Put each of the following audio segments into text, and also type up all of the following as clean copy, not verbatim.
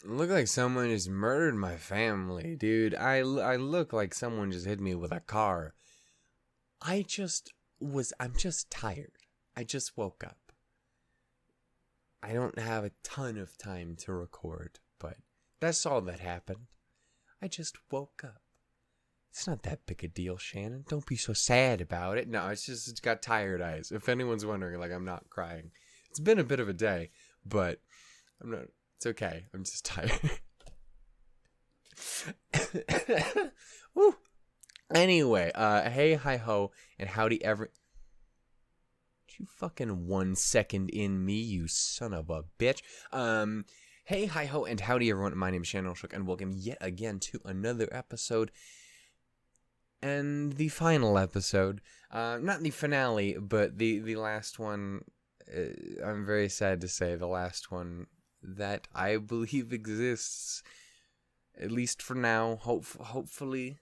Look like someone just murdered my family, dude. I look like someone just hit me with a car. I'm just tired. I just woke up. I don't have a ton of time to record, but that's all that happened. I just woke up. It's not that big a deal, Shannon. Don't be so sad about it. No, it's got tired eyes. If anyone's wondering, like, I'm not crying. It's been a bit of a day, but I'm not. It's okay. I'm just tired. Woo. Anyway, hey, hi ho, and howdy ever. You fucking 1 second in me, you son of a bitch. Hey, hi ho, and howdy everyone. My name is Shannon Shook, and welcome yet again to another episode. And the final episode, not the finale, but the last one. I'm very sad to say the last one that I believe exists, at least for now. Hopefully,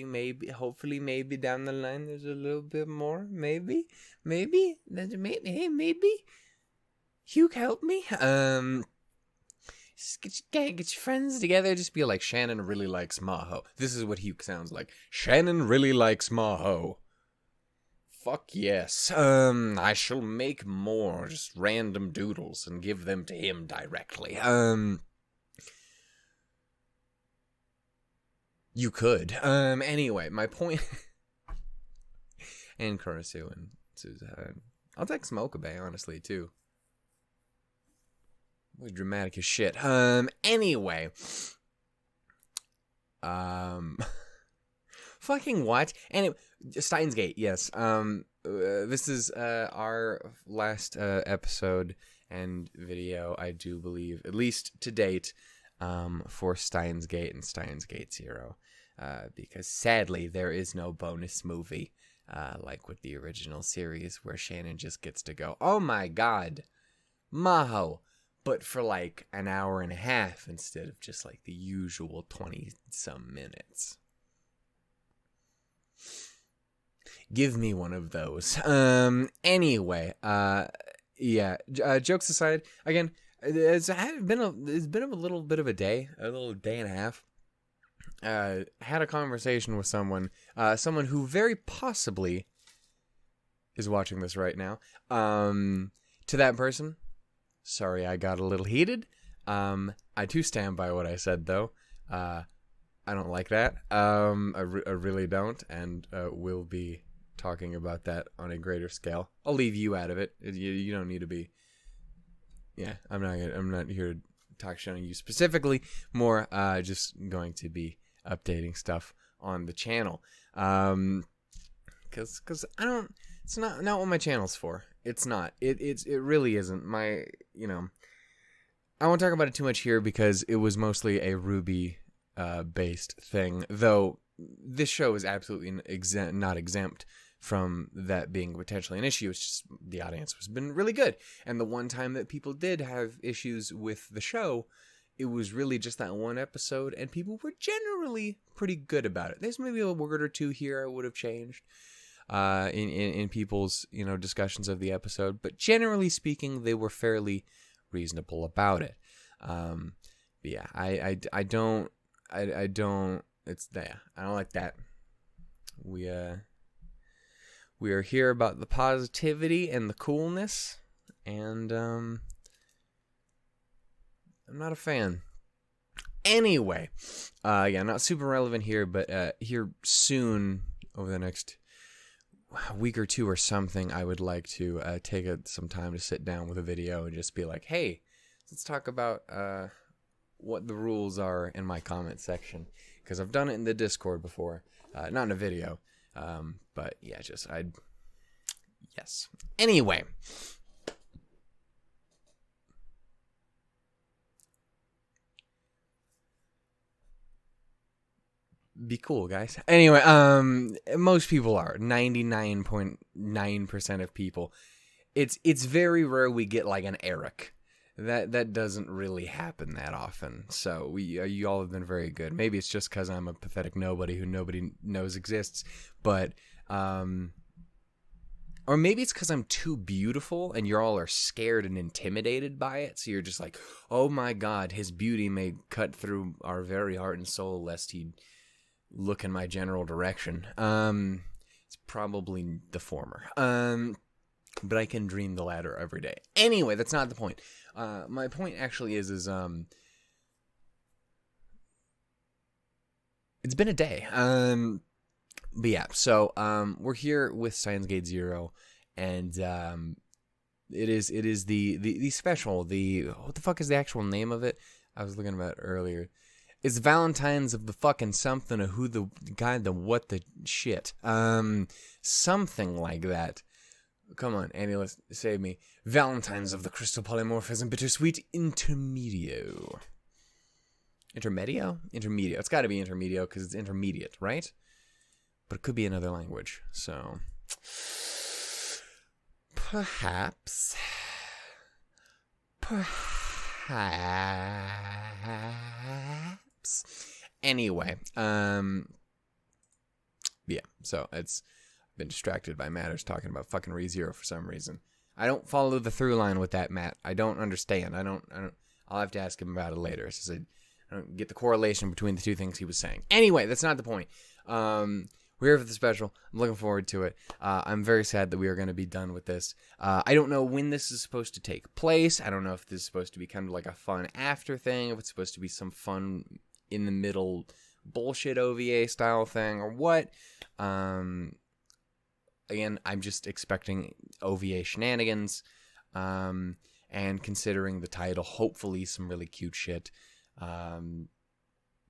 maybe down the line there's a little bit more. Maybe. Hey, maybe. Hugh, help me. Just get your friends together. Just be like, Shannon really likes Maho. This is what Hugh sounds like. Shannon really likes Maho. Fuck yes. I shall make more just random doodles and give them to him directly. You could. Anyway, my point. And Kurisu and Suzanne. I'll take Smoke Bay, honestly, too. It was dramatic as shit. Anyway. Fucking what? Anyway, Steins Gate, yes. This is our last episode and video, I do believe, at least to date, for Steins Gate and Steins Gate Zero. Because sadly, there is no bonus movie, like with the original series, where Shannon just gets to go, oh my god, Maho, but for like an hour and a half instead of just like the usual 20-some minutes. Give me one of those. Anyway, yeah. Jokes aside, again, it's been a little bit of a day and a half. Had a conversation with someone who very possibly is watching this right now. To that person, sorry I got a little heated. I do stand by what I said though. I don't like that. I really don't, and will be talking about that on a greater scale. I'll leave you out of it. You don't need to be. Yeah, I'm not here to talk shit on you specifically. More, just going to be updating stuff on the channel. Cause I don't. It's not what my channel's for. It's not. It really isn't. I won't talk about it too much here because it was mostly a Ruby based thing, though this show is absolutely not exempt from that being potentially an issue. It's just the audience has been really good, and the one time that people did have issues with the show, it was really just that one episode, and people were generally pretty good about it. There's maybe a word or two here I would have changed in people's discussions of the episode, but generally speaking, they were fairly reasonable about it. Yeah, I don't. It's there. I don't like that. We are here about the positivity and the coolness, and I'm not a fan. Anyway, yeah, not super relevant here, but here soon over the next week or two or something, I would like to take some time to sit down with a video and just be like, hey, let's talk about what the rules are in my comment section, because I've done it in the Discord before, not in a video, but yeah, yes. Anyway, be cool, guys. Anyway, most people are 99.9% of people. It's very rare we get like an Eric. That doesn't really happen that often. So you all have been very good. Maybe it's just because I'm a pathetic nobody who nobody knows exists. But or Or maybe it's because I'm too beautiful and you all are scared and intimidated by it. So you're just like, oh my God, his beauty may cut through our very heart and soul lest he look in my general direction. It's probably the former. But I can dream the latter every day. Anyway, that's not the point. My point actually is it's been a day. But yeah, so we're here with Steins Gate 0, and it is the special. What the fuck is the actual name of it? I was looking about it earlier. It's Valentine's of the fucking something of who the guy the what the shit. Something like that. Come on, Andy, let's save me. Valentine's of the Crystal Polymorphism Bittersweet Intermedio. Intermedio? Intermedio. It's got to be Intermedio because it's intermediate, right? But it could be another language, so perhaps. Anyway, yeah. So I've been distracted by Matters talking about fucking ReZero for some reason. I don't follow the through line with that, Matt. I don't understand. I don't. I'll have to ask him about it later. It's just I don't get the correlation between the two things he was saying. Anyway, that's not the point. We're here for the special. I'm looking forward to it. I'm very sad that we are going to be done with this. I don't know when this is supposed to take place. I don't know if this is supposed to be kind of like a fun after thing, if it's supposed to be some fun in the middle bullshit OVA style thing or what. Again, I'm just expecting OVA shenanigans. And considering the title, hopefully some really cute shit.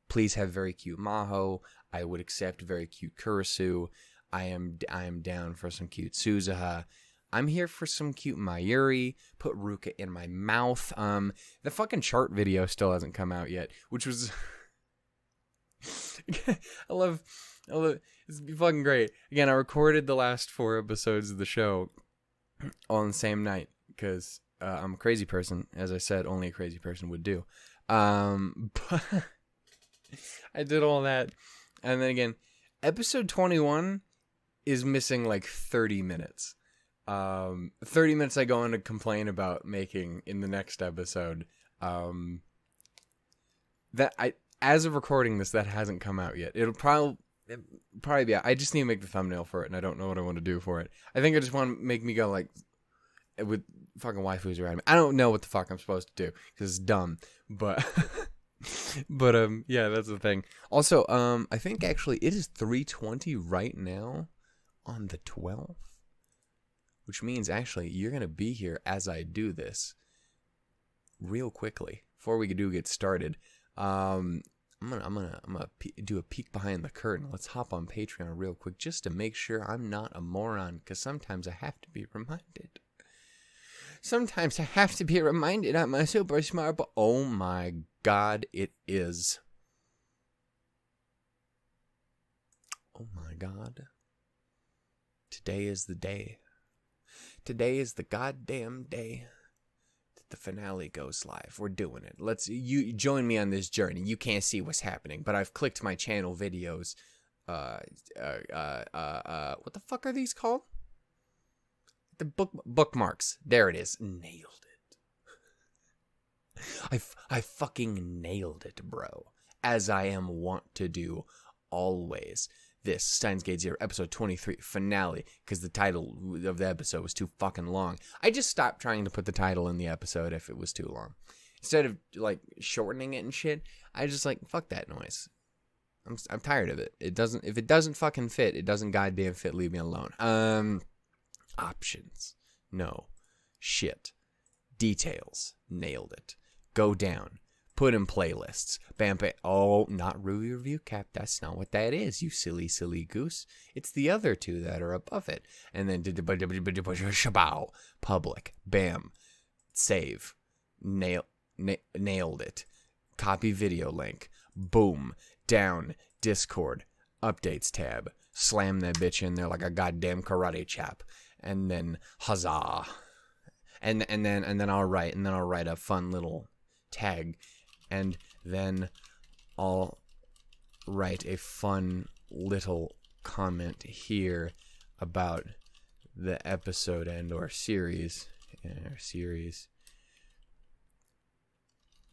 Please have very cute Maho. I would accept very cute Kurisu. I am down for some cute Suzuha. I'm here for some cute Mayuri. Put Ruka in my mouth. The fucking chart video still hasn't come out yet, which was I love it's fucking great. Again, I recorded the last 4 episodes of the show all on the same night because I'm a crazy person. As I said, only a crazy person would do. But I did all that. And then again, episode 21 is missing like 30 minutes. 30 minutes I go on to complain about making in the next episode. As of recording this, that hasn't come out yet. It'll probably be out. I just need to make the thumbnail for it, and I don't know what I want to do for it. I think I just want to make me go like, with fucking waifus around me. I don't know what the fuck I'm supposed to do, because it's dumb. But... yeah, that's the thing. Also, I think actually it is 3:20 right now on the 12th, which means actually you're gonna be here as I do this real quickly before we do get started. I'm gonna do a peek behind the curtain. Let's hop on Patreon real quick just to make sure I'm not a moron, because sometimes I have to be reminded. Sometimes I have to be reminded I'm a super smart, but oh my God, it is. Oh my God. Today is the day. Today is the goddamn day that the finale goes live. We're doing it. You join me on this journey. You can't see what's happening, but I've clicked my channel videos. What the fuck are these called? The bookmarks. There it is. Nailed it. I fucking nailed it, bro. As I am wont to do always. This Steins Gate 0 episode 23 finale, because the title of the episode was too fucking long. I just stopped trying to put the title in the episode if it was too long. Instead of like shortening it and shit, I just like fuck that noise. I'm tired of it. If it doesn't fucking fit, it doesn't goddamn fit. Leave me alone. Options. No. Shit. Details. Nailed it. Go down. Put in playlists. Bam, bam. Oh, not Ruby Review Cap. That's not what that is, you silly, silly goose. It's the other two that are above it. And then shabow. Public. Bam. Save. Nailed it. Copy video link. Boom. Down. Discord. Updates tab. Slam that bitch in there like a goddamn karate chop. And then huzzah. And then I'll write a fun little tag. And then I'll write a fun little comment here about the episode and or series,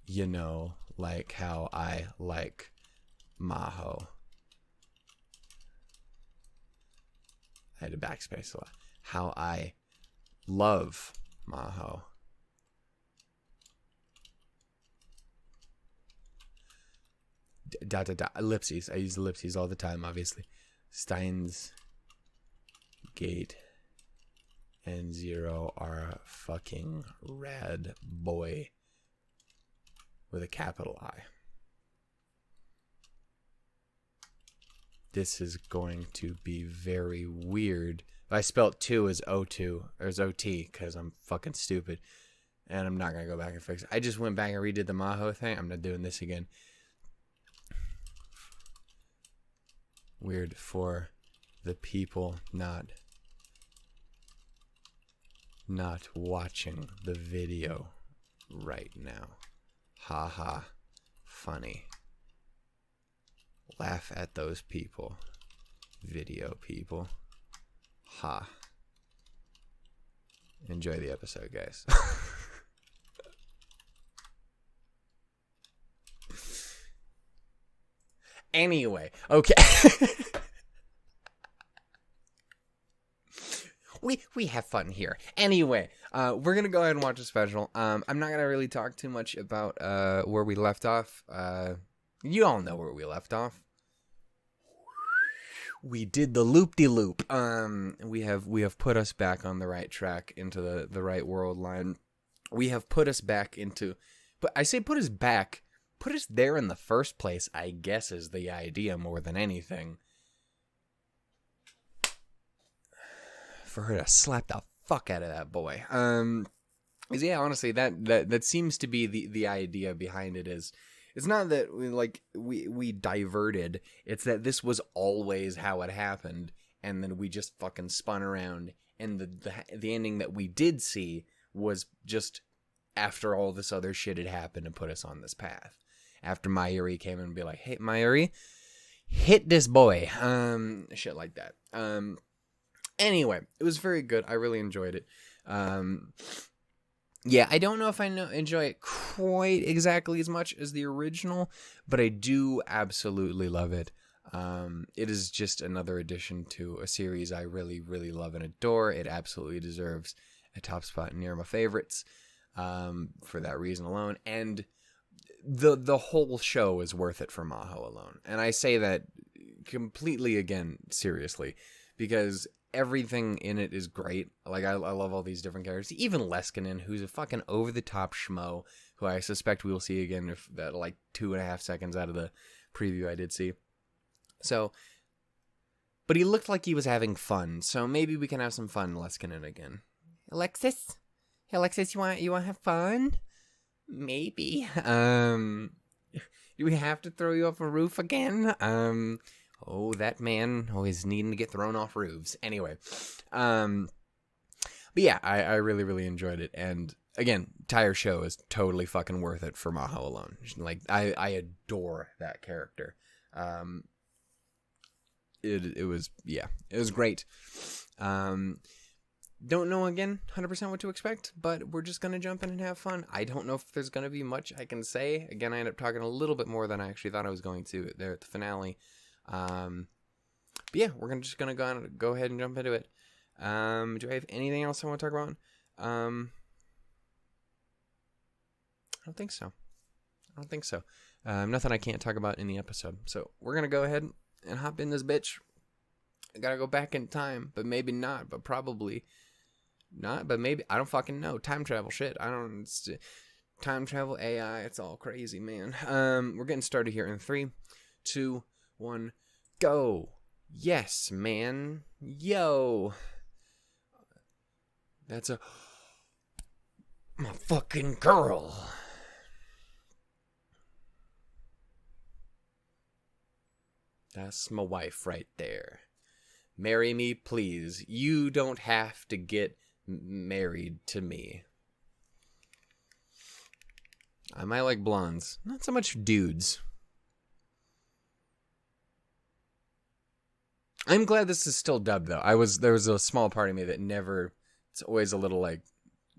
you know, like how I like Maho. I had to backspace a lot. How I love Maho. Ellipses. I use ellipses all the time, obviously. Steins, Gate, and Zero are a fucking rad boy with a capital I. This is going to be very weird. I spelled 2 as O2, or as OT, because I'm fucking stupid. And I'm not going to go back and fix it. I just went back and redid the Maho thing. I'm not doing this again. Weird for the people not watching the video right now. Haha. Funny. Laugh at those people. Video people. Ha. Enjoy the episode, guys. Anyway, okay. We have fun here. Anyway, we're gonna go ahead and watch a special. I'm not gonna really talk too much about where we left off. You all know where we left off. We did the loop-de-loop. We have put us back on the right track into the right world line. We have put us back into, but I say put us back. Put us there in the first place, I guess, is the idea more than anything. For her to slap the fuck out of that boy. Yeah, honestly, that seems to be the idea behind it. Is it's not that we diverted. It's that this was always how it happened, and then we just fucking spun around, and the ending that we did see was just after all this other shit had happened and put us on this path. After Mayuri came in and be like, hey, Mayuri, hit this boy. Shit like that. Anyway, it was very good. I really enjoyed it. Yeah, I don't know if I enjoy it quite exactly as much as the original, but I do absolutely love it. It is just another addition to a series I really, really love and adore. It absolutely deserves a top spot near my favorites for that reason alone. And the whole show is worth it for Maho alone. And I say that completely, again, seriously, because everything in it is great. Like, I love all these different characters. Even Leskinen, who's a fucking over-the-top schmo, who I suspect we will see again if that, like, 2.5 seconds out of the preview I did see. So, but he looked like he was having fun, so maybe we can have some fun Leskinen again. Alexis? Hey, Alexis, you want to have fun? Maybe. Do we have to throw you off a roof again? Oh, that man always needing to get thrown off roofs. Anyway. But yeah, I really, really enjoyed it. And again, entire show is totally fucking worth it for Maho alone. Like, I adore that character. It was great. Don't know, again, 100% what to expect, but we're just going to jump in and have fun. I don't know if there's going to be much I can say. Again, I ended up talking a little bit more than I actually thought I was going to there at the finale. But yeah, we're just going to go ahead and jump into it. Do I have anything else I want to talk about? I don't think so. Nothing I can't talk about in the episode. So we're going to go ahead and hop in this bitch. I got to go back in time, but maybe not, but probably not, but maybe. I don't fucking know. Time travel shit. Time travel, AI, it's all crazy, man. We're getting started here in 3, 2, 1, go. Yes, man. Yo. That's my fucking girl. That's my wife right there. Marry me, please. You don't have to get married to me. I might like blondes. Not so much dudes. I'm glad this is still dubbed though. There was a small part of me that never. It's always a little like,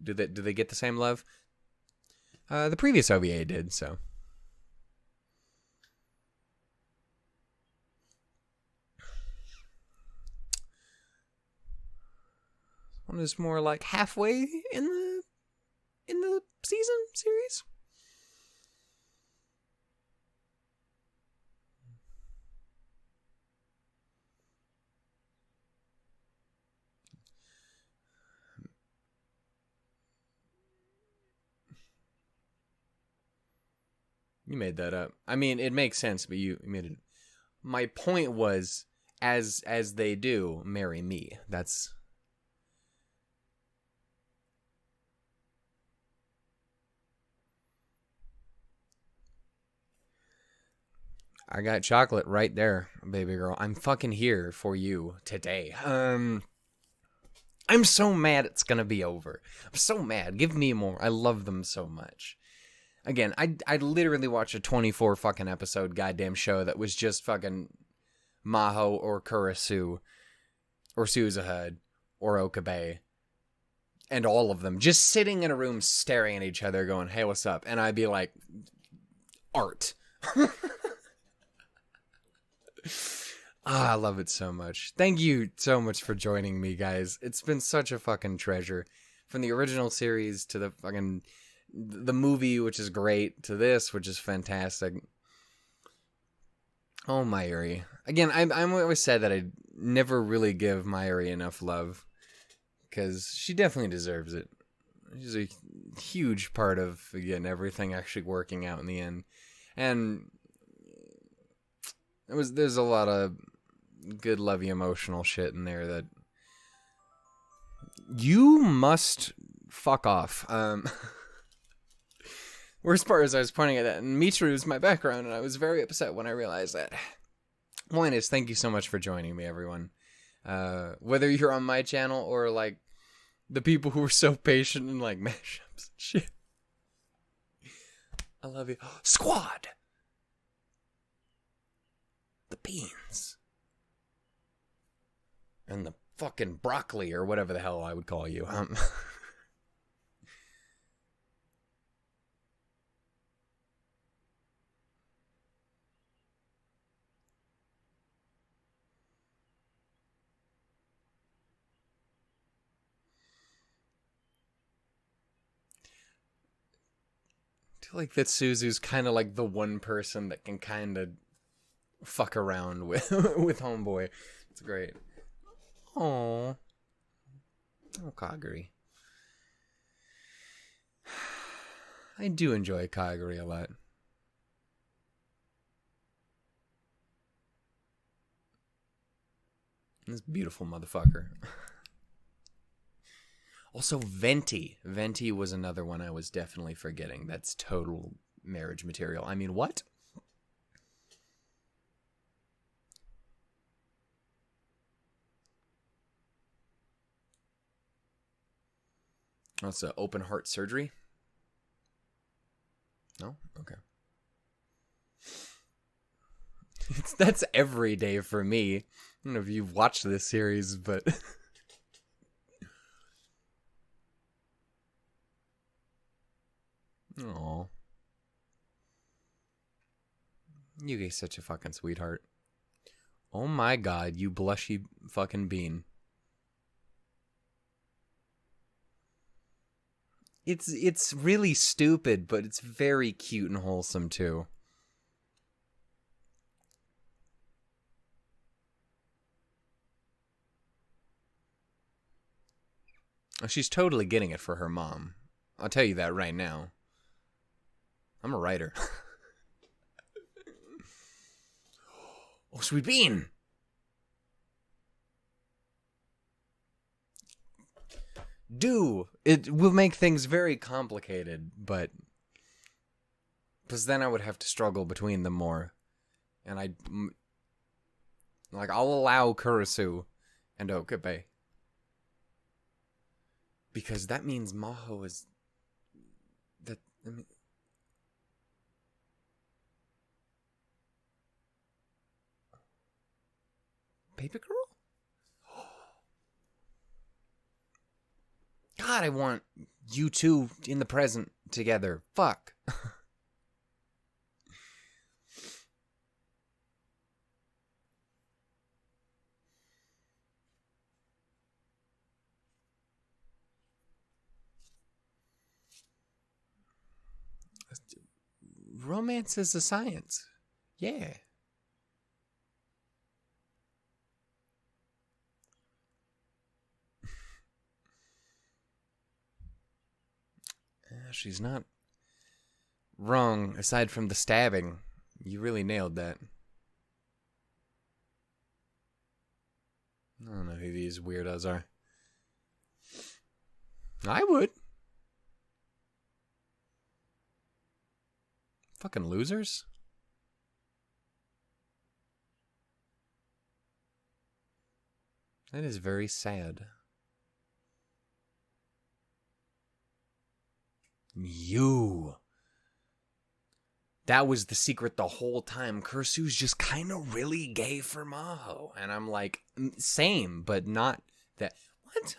do they get the same love? The previous OVA did so. One is more like halfway in the season series. You made that up. I mean, it makes sense, but you made it. My point was, as they do, marry me. That's. I got chocolate right there, baby girl. I'm fucking here for you today. I'm so mad it's gonna be over. I'm so mad. Give me more. I love them so much. Again, I literally watched a 24 fucking episode goddamn show that was just fucking Maho or Kurisu or Suzahud or Okabe and all of them just sitting in a room staring at each other going, hey, what's up? And I'd be like, art. I love it so much. Thank you so much for joining me, guys. It's been such a fucking treasure. From the original series to the movie, which is great, to this, which is fantastic. Oh, Mayuri. Again, I'm always said that I never really give Mayuri enough love, because she definitely deserves it. She's a huge part of, again, everything actually working out in the end. And there's a lot of good, lovey, emotional shit in there that you must fuck off. Worst part is I was pointing at that, and Michiru is my background, and I was very upset when I realized that. Point is, thank you so much for joining me, everyone. Whether you're on my channel or, like, the people who are so patient and, like, mashups and shit. I love you. Squad! The beans. And the fucking broccoli, or whatever the hell I would call you. I feel like that Suzu's kind of like the one person that can kind of fuck around with with Homeboy. It's great. Oh, Kaguri. I do enjoy Kaguri a lot. This beautiful motherfucker. Also, Venti. Venti was another one I was definitely forgetting. That's total marriage material. I mean, what? That's open heart surgery? No? Okay. That's every day for me. I don't know if you've watched this series, but... Aww. Yugi's such a fucking sweetheart. Oh my god, you blushy fucking bean. It's really stupid, but it's very cute and wholesome too. She's totally getting it for her mom. I'll tell you that right now. I'm a writer. Oh, sweet bean! It will make things very complicated, but... Because then I would have to struggle between them more. And I'll allow Kurisu and Okabe. Because that means Maho is... Baby girl? God, I want you two in the present together. Fuck. Romance is a science. Yeah. She's not wrong, aside from the stabbing. You really nailed that. I don't know who these weirdos are. I would. Fucking losers. That is very sad. You. That was the secret the whole time. Kurisu's just kind of really gay for Maho. And I'm like, same, but not that. What?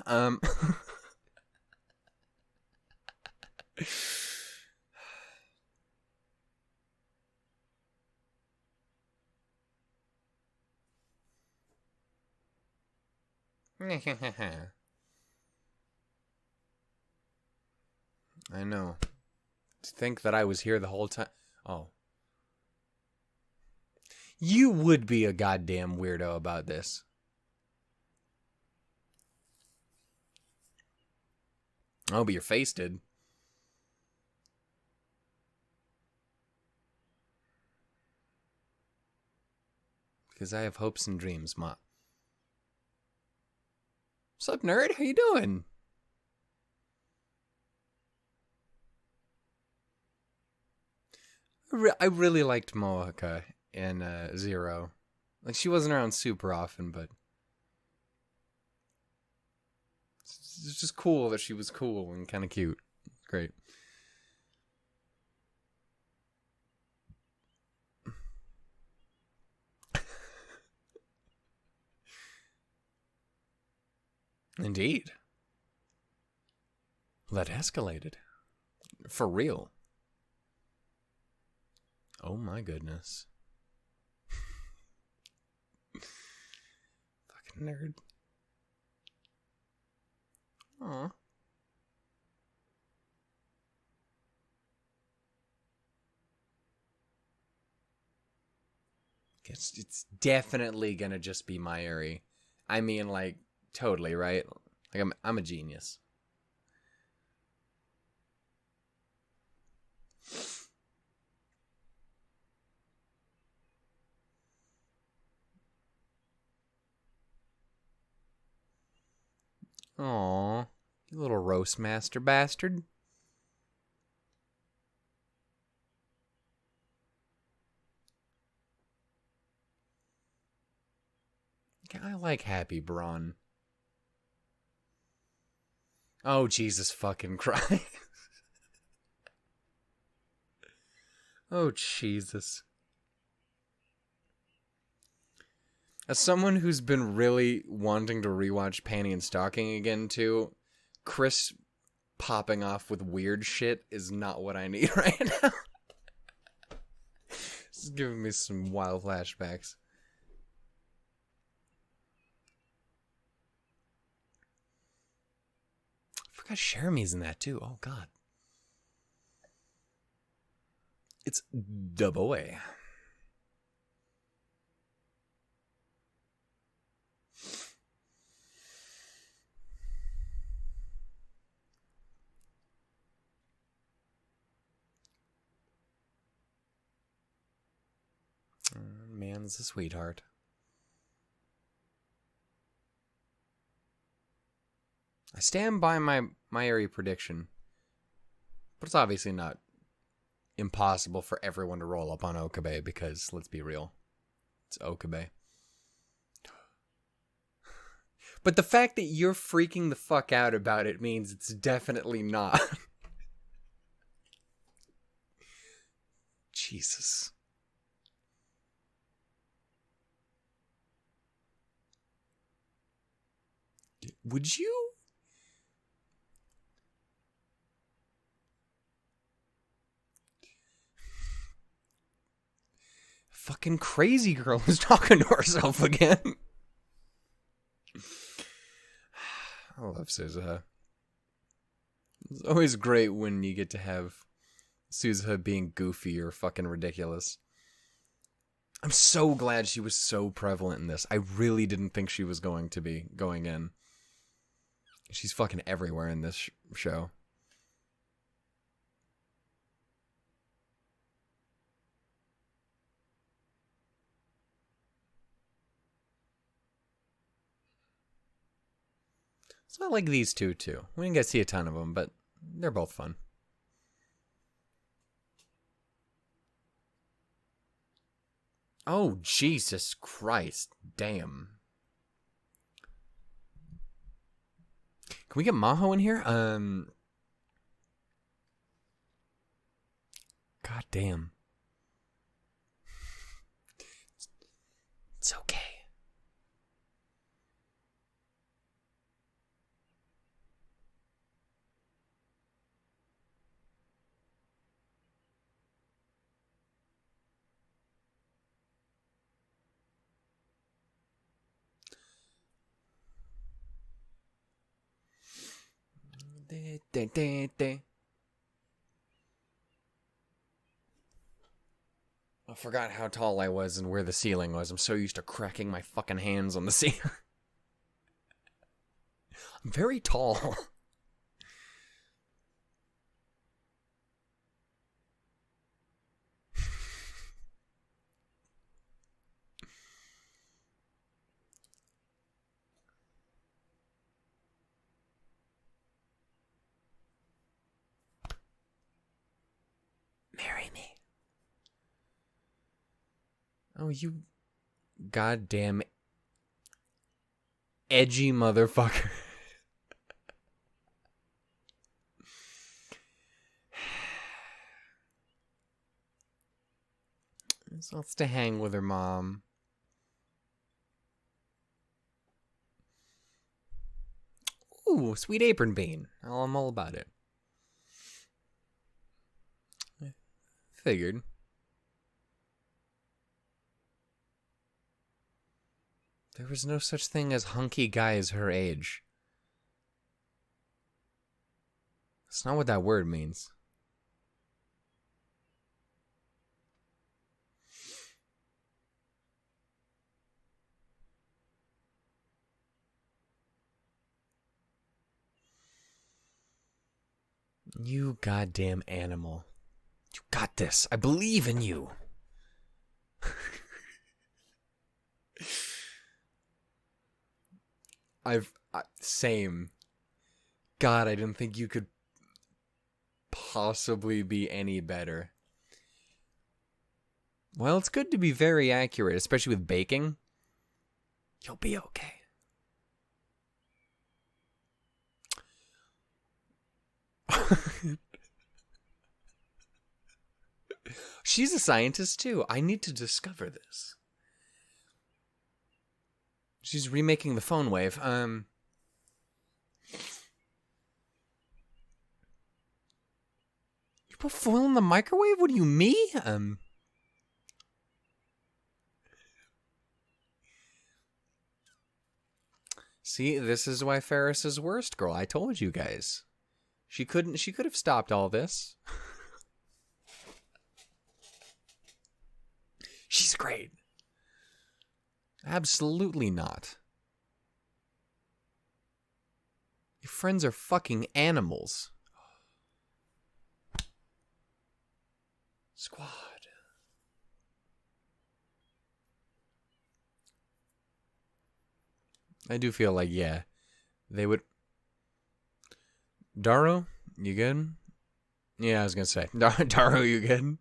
I know. To think that I was here the whole time. Oh. You would be a goddamn weirdo about this. Oh, but your face did. Because I have hopes and dreams, Ma. What's up, nerd? How you doing? I really liked Moeka in Zero. Like, she wasn't around super often, but it's just cool that she was cool and kind of cute. Great. Indeed. That escalated. For real. Oh my goodness. Fucking nerd. Aw. It's definitely gonna just be Mayuri. I mean, like, totally, right? Like, I'm a genius. Aw, you little roast master bastard. I like Happy Braun. Oh, Jesus fucking Christ. Oh, Jesus. As someone who's been really wanting to rewatch Panty and Stocking again, too, Chris popping off with weird shit is not what I need right now. This is giving me some wild flashbacks. I forgot Jeremy's in that, too. Oh, God. It's the boy. Man's a sweetheart. I stand by my area prediction, but it's obviously not impossible for everyone to roll up on Okabe because, let's be real, it's Okabe. But the fact that you're freaking the fuck out about it means it's definitely not. Jesus. Would you? Fucking crazy girl is talking to herself again. I love Suzuha. It's always great when you get to have Suzuha being goofy or fucking ridiculous. I'm so glad she was so prevalent in this. I really didn't think she was going to be going in. She's fucking everywhere in this show. So I like these two, too. We didn't get to see a ton of them, but they're both fun. Oh, Jesus Christ. Damn. Can we get Maho in here? God damn. It's okay. I forgot how tall I was and where the ceiling was. I'm so used to cracking my fucking hands on the ceiling. I'm very tall. Marry me. Oh, you goddamn edgy motherfucker. So wants to hang with her mom. Ooh, sweet apron bean. Oh, I'm all about it. Figured. There was no such thing as hunky guys her age. That's not what that word means. You goddamn animal. You got this. I believe in you. Same. God, I didn't think you could possibly be any better. Well, it's good to be very accurate, especially with baking. You'll be okay. She's a scientist too. I need to discover this. She's remaking the phone wave. You put foil in the microwave? What do you, me? See, this is why Ferris is worst, girl. I told you guys. She could have stopped all this. She's great. Absolutely not. Your friends are fucking animals. Squad. I do feel like, yeah, they would... Daro, you good? Yeah, I was gonna say. Daro, you good?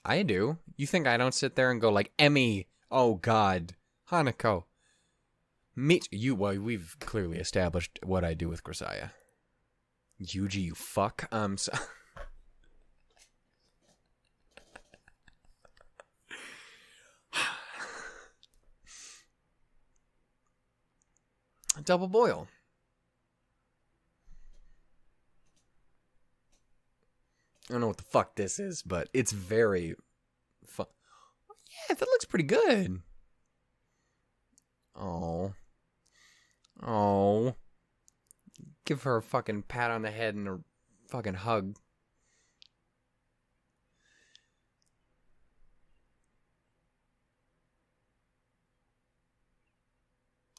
I do. You think I don't sit there and go like, Emmy, oh God, Hanako. You, well, we've clearly established what I do with Grisaya. Yuji, you fuck. So... Double boil. I don't know what the fuck this is, but it's very fun. Yeah, that looks pretty good. Oh. Oh. Give her a fucking pat on the head and a fucking hug.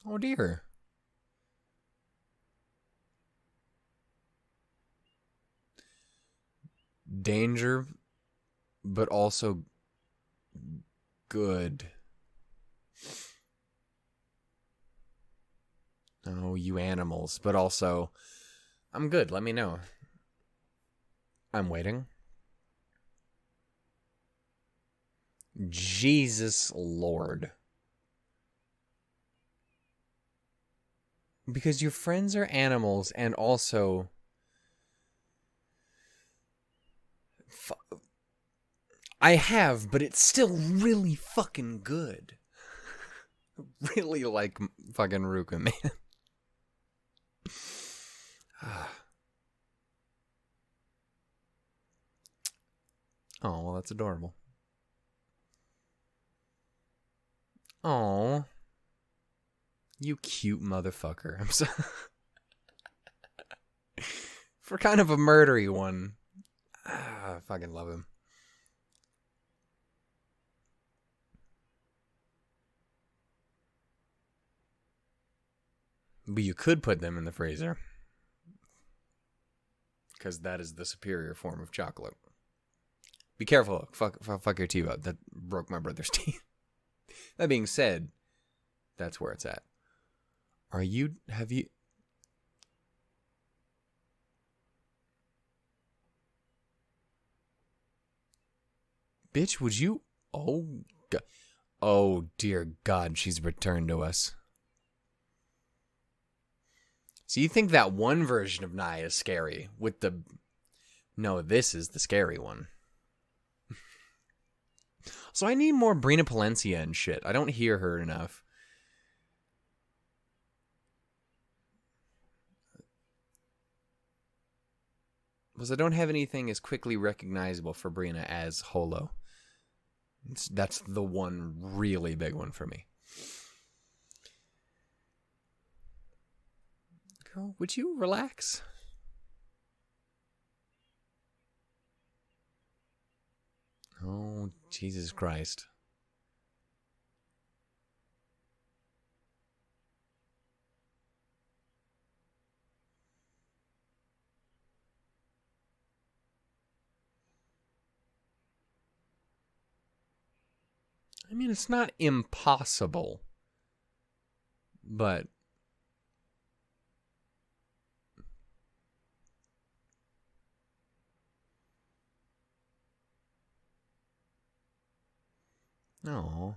Oh dear. Danger, but also good. Oh, you animals, but also, I'm good, let me know. I'm waiting. Jesus Lord. Because your friends are animals, and also... I have, but it's still really fucking good. Really like fucking Ruka, man. Oh, well, that's adorable. Oh, you cute motherfucker. I'm so... For kind of a murdery one. I fucking love him. But you could put them in the freezer. Because that is the superior form of chocolate. Be careful. Fuck your teeth up. That broke my brother's teeth. That being said, that's where it's at. Have you... Bitch, would you... Oh, God. Oh, dear God, she's returned to us. So you think that one version of Naya is scary with the... No, this is the scary one. So I need more Brina Palencia and shit. I don't hear her enough. Because I don't have anything as quickly recognizable for Brina as Holo. That's the one really big one for me. Girl, would you relax? Oh, Jesus Christ. I mean, it's not impossible, but... No.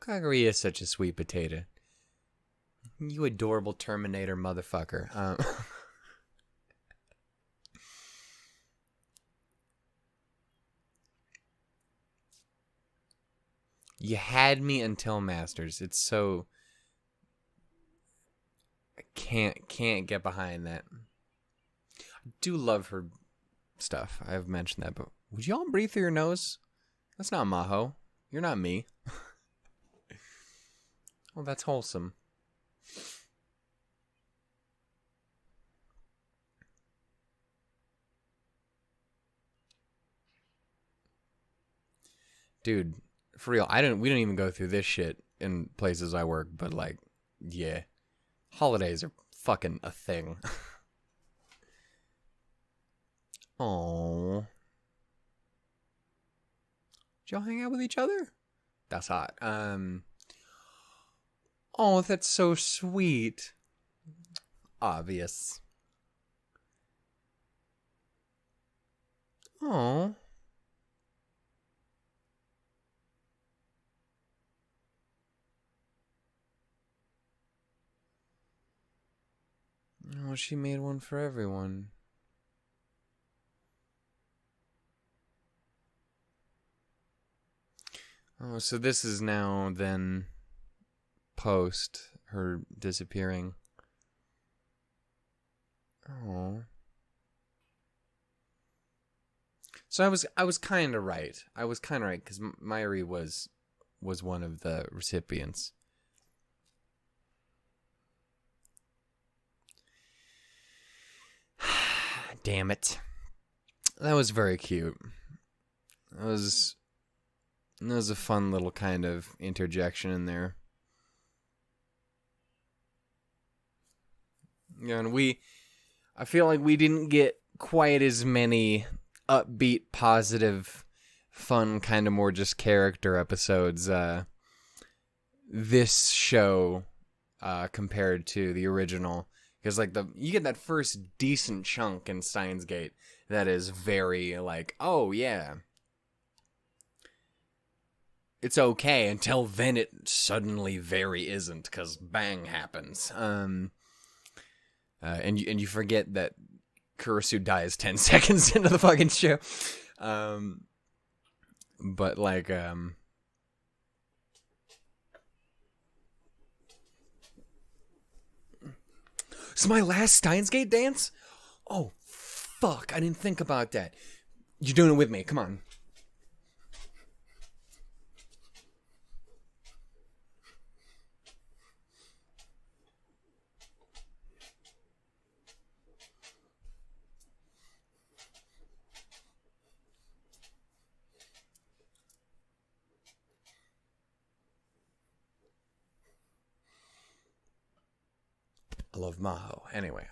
Kaguya is such a sweet potato. You adorable Terminator motherfucker. You had me until Masters. It's so... I can't get behind that. I do love her stuff. I've mentioned that, but would y'all breathe through your nose? That's not Maho. You're not me. Well, that's wholesome. Dude, for real, we don't even go through this shit in places I work, but like, yeah. Holidays are fucking a thing. Aww. Did y'all hang out with each other? That's hot. Oh, that's so sweet. Obvious. Oh. Oh, she made one for everyone. Oh, so this is now then post her disappearing. Oh. So I was kind of right. I was kind of right because Myri was one of the recipients. Damn it. That was very cute. That was a fun little kind of interjection in there. Yeah, and I feel like we didn't get quite as many upbeat, positive, fun, kind of more just character episodes this show compared to the original. Because like you get that first decent chunk in Steins Gate that is very like, oh yeah, it's okay, until then it suddenly very isn't, because bang happens. And you forget that Kurisu dies 10 seconds into the fucking show. But like, it's my last Steins Gate dance? Oh, fuck, I didn't think about that. You're doing it with me, come on. I love Maho. Anyway,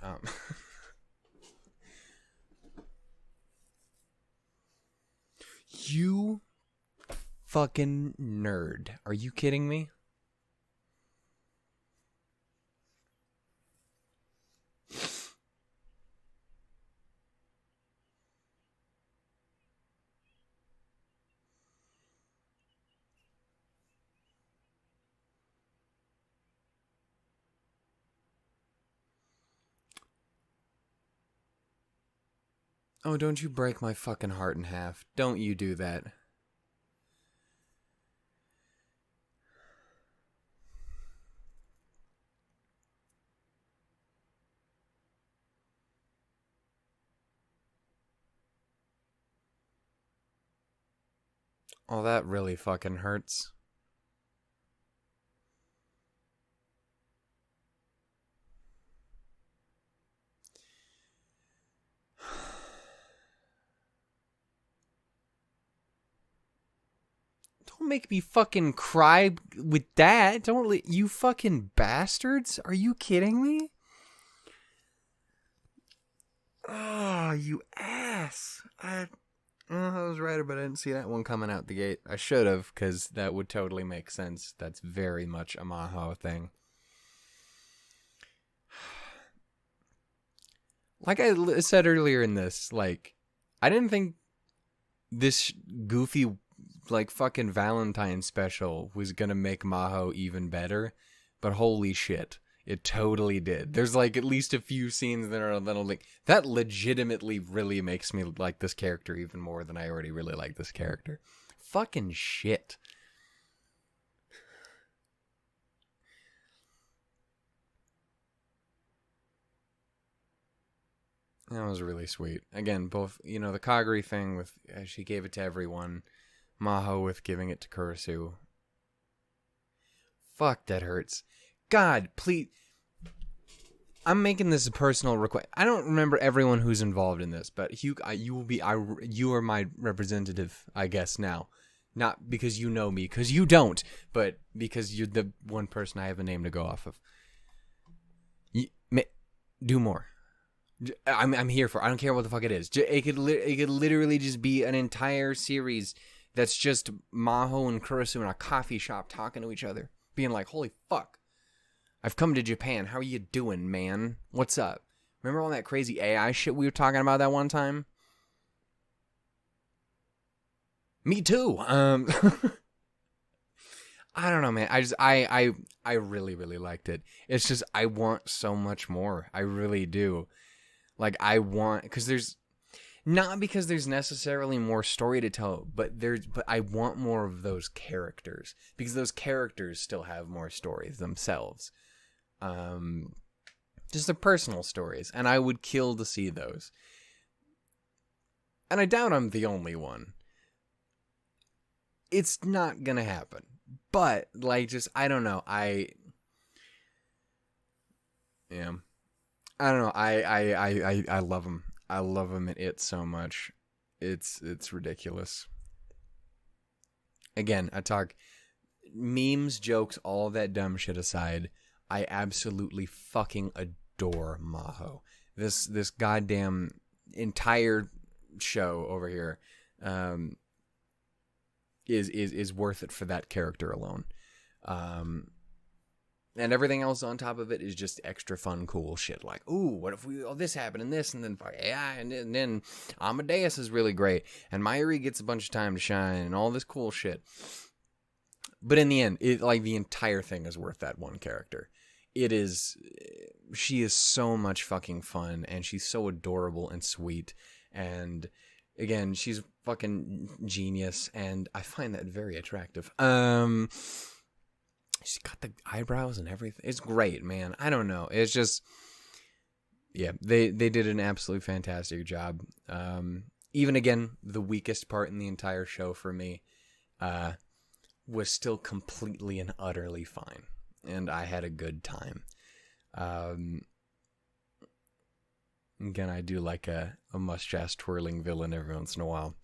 you fucking nerd. Are you kidding me? Oh, don't you break my fucking heart in half. Don't you do that. Oh, that really fucking hurts. Don't make me fucking cry with that. Don't you fucking bastards. Are you kidding me? Oh, you ass. I was right, but I didn't see that one coming out the gate. I should have, because that would totally make sense. That's very much a Maho thing. Like I said earlier in this, like, I didn't think this goofy, like, fucking Valentine special was gonna make Maho even better, but holy shit. It totally did. There's like at least a few scenes that'll like that legitimately really makes me like this character even more than I already really like this character. Fucking shit. That was really sweet. Again, both, the Kagari thing with she gave it to everyone, Maho with giving it to Kurisu. Fuck, that hurts. God, please. I'm making this a personal request. I don't remember everyone who's involved in this, but you are my representative, I guess, now. Not because you know me, because you don't, but because you're the one person I have a name to go off of. Do more. I'm here for. I don't care what the fuck it is. It could literally just be an entire series that's just Maho and Kurisu in a coffee shop talking to each other, being like, "Holy fuck, I've come to Japan. How are you doing, man? What's up?" Remember all that crazy AI shit we were talking about that one time? Me too. I don't know, man. I really, really liked it. It's just I want so much more. I really do. Like, I want, because Not because there's necessarily more story to tell, but I want more of those characters, because those characters still have more stories themselves. Just their personal stories, and I would kill to see those. And I doubt I'm the only one. It's not gonna happen. But, like, just, I don't know, I don't know, I love them. I love them in it so much. It's ridiculous. Again, I talk memes, jokes, all that dumb shit aside, I absolutely fucking adore Maho. This goddamn entire show over here is worth it for that character alone. And everything else on top of it is just extra fun, cool shit. Like, ooh, what if this happened and this, and then AI, and then Amadeus is really great, and Mayuri gets a bunch of time to shine, and all this cool shit. But in the end, the entire thing is worth that one character. She is so much fucking fun, and she's so adorable and sweet, and again, she's fucking genius, and I find that very attractive. She's got the eyebrows and everything. It's great, man. I don't know. It's just, yeah, they did an absolutely fantastic job. Even again, the weakest part in the entire show for me was still completely and utterly fine, and I had a good time. Again, I do like a mustache twirling villain every once in a while.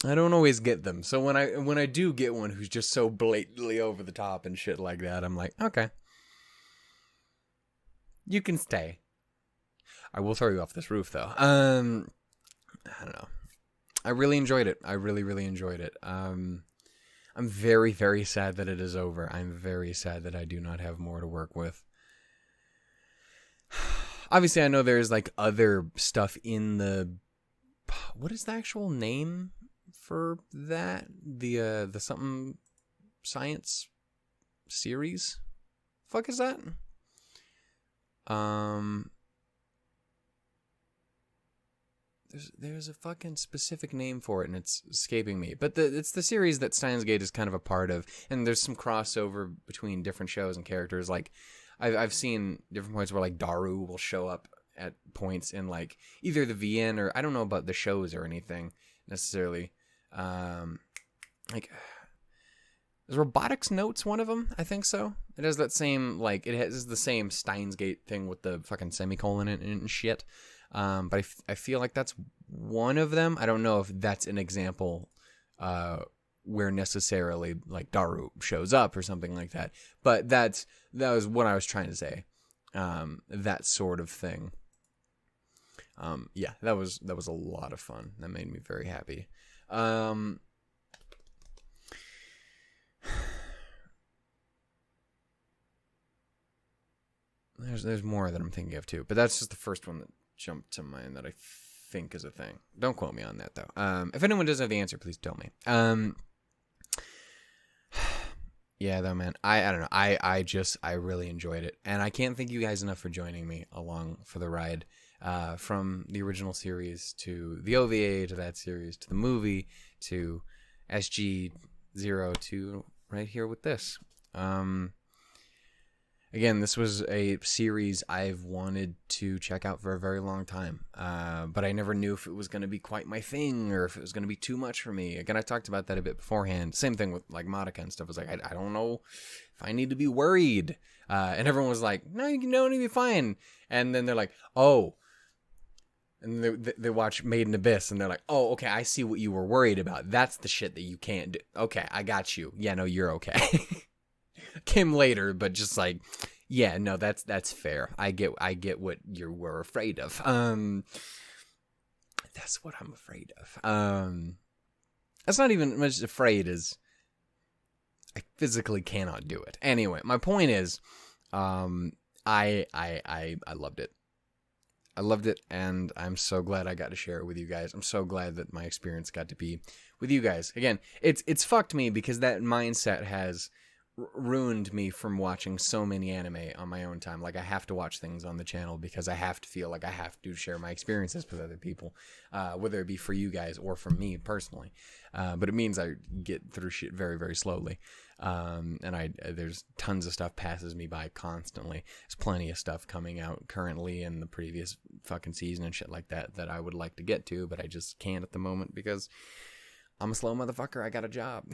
I don't always get them, so when I do get one who's just so blatantly over the top and shit like that, I'm like, okay, you can stay. I will throw you off this roof, though. I don't know. I really enjoyed it. I really, really enjoyed it. I'm very, very sad that it is over. I'm very sad that I do not have more to work with. Obviously, I know there's like other stuff in the... What is the actual name for that? The something science series? Fuck is that? There's a fucking specific name for it, and it's escaping me. But it's the series that Steins Gate is kind of a part of, and there's some crossover between different shows and characters. Like, I've seen different points where like Daru will show up at points in like either the VN or I don't know about the shows or anything necessarily. Like, is Robotics Notes one of them? I think so. It has that same like it has the same Steins Gate thing with the fucking semicolon and shit. But I feel like that's one of them. I don't know if that's an example where necessarily like Daru shows up or something like that. But that was what I was trying to say. That sort of thing. Yeah, that was a lot of fun. That made me very happy. There's more that I'm thinking of too, but that's just the first one that jumped to mind that I think is a thing. Don't quote me on that though. If anyone does have the answer, please tell me. Yeah, though, man. I don't know. I really enjoyed it, and I can't thank you guys enough for joining me along for the ride. From the original series to the OVA to that series to the movie to SG0 to right here with this. Again, this was a series I've wanted to check out for a very long time, but I never knew if it was going to be quite my thing or if it was going to be too much for me. Again, I talked about that a bit beforehand. Same thing with like Madoka and stuff. I was like, I don't know if I need to be worried. And everyone was like, no, you don't need to be fine. And then they're like, oh. And they watch Made in Abyss, and they're like, oh, okay, I see what you were worried about. That's the shit that you can't do. Okay, I got you. Yeah, no, you're okay. Came later, but just like, yeah, no, that's fair. I get what you were afraid of. That's what I'm afraid of. That's not even much afraid as I physically cannot do it. Anyway, my point is, I loved it. I loved it, and I'm so glad I got to share it with you guys. I'm so glad that my experience got to be with you guys. Again, it's fucked me because that mindset has ruined me from watching so many anime on my own time. Like, I have to watch things on the channel because I have to feel like I have to share my experiences with other people, whether it be for you guys or for me personally. But it means I get through shit very, very slowly. And there's tons of stuff passes me by constantly. There's plenty of stuff coming out currently in the previous fucking season and shit like that I would like to get to, but I just can't at the moment because I'm a slow motherfucker. I got a job.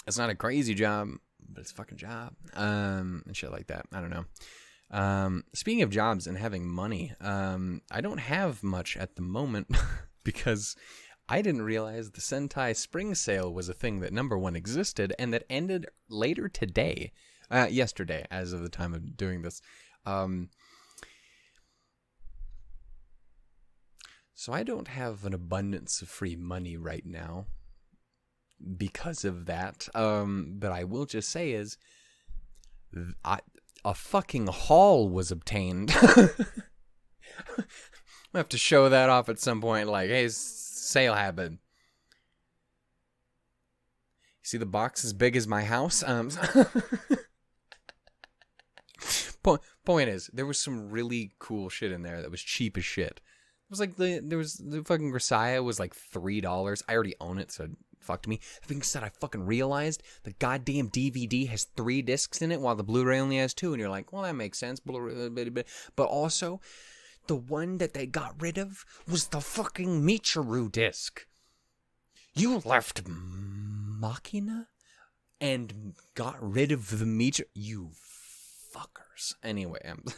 It's not a crazy job, but it's a fucking job. And shit like that. I don't know. Speaking of jobs and having money, I don't have much at the moment because I didn't realize the Sentai Spring Sale was a thing that, number one, existed and that ended later today. Yesterday, as of the time of doing this. So I don't have an abundance of free money right now because of that. But I will just say is a fucking haul was obtained. I have to show that off at some point. Like, hey, sale happened. See the box as big as my house? Point is, there was some really cool shit in there that was cheap as shit. It was like the fucking Grisaya was like $3. I already own it, so it fucked me. Being said, I fucking realized the goddamn DVD has 3 discs in it, while the Blu-ray only has 2, and you're like, well, that makes sense. But also, the one that they got rid of was the fucking Michiru disc. You left Machina and got rid of the Michiru. You fuckers. Anyway, I was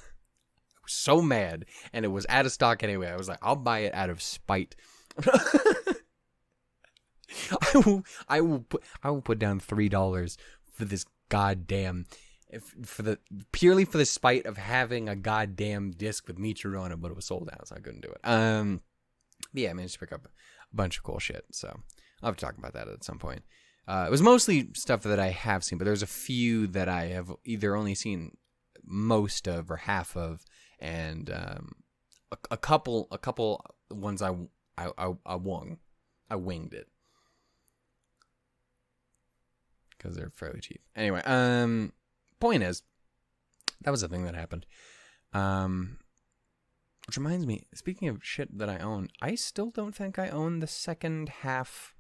so mad, and it was out of stock anyway. I was like, I'll buy it out of spite. I will put down $3 for this goddamn, purely for the spite of having a goddamn disc with Michiru on it, but it was sold out, so I couldn't do it. Yeah, I managed to pick up a bunch of cool shit, so I'll have to talk about that at some point. It was mostly stuff that I have seen, but there's a few that I have either only seen most of or half of, and a couple ones I winged it because they're fairly cheap. Anyway, point is, that was a thing that happened. Which reminds me, speaking of shit that I own, I still don't think I own the second half.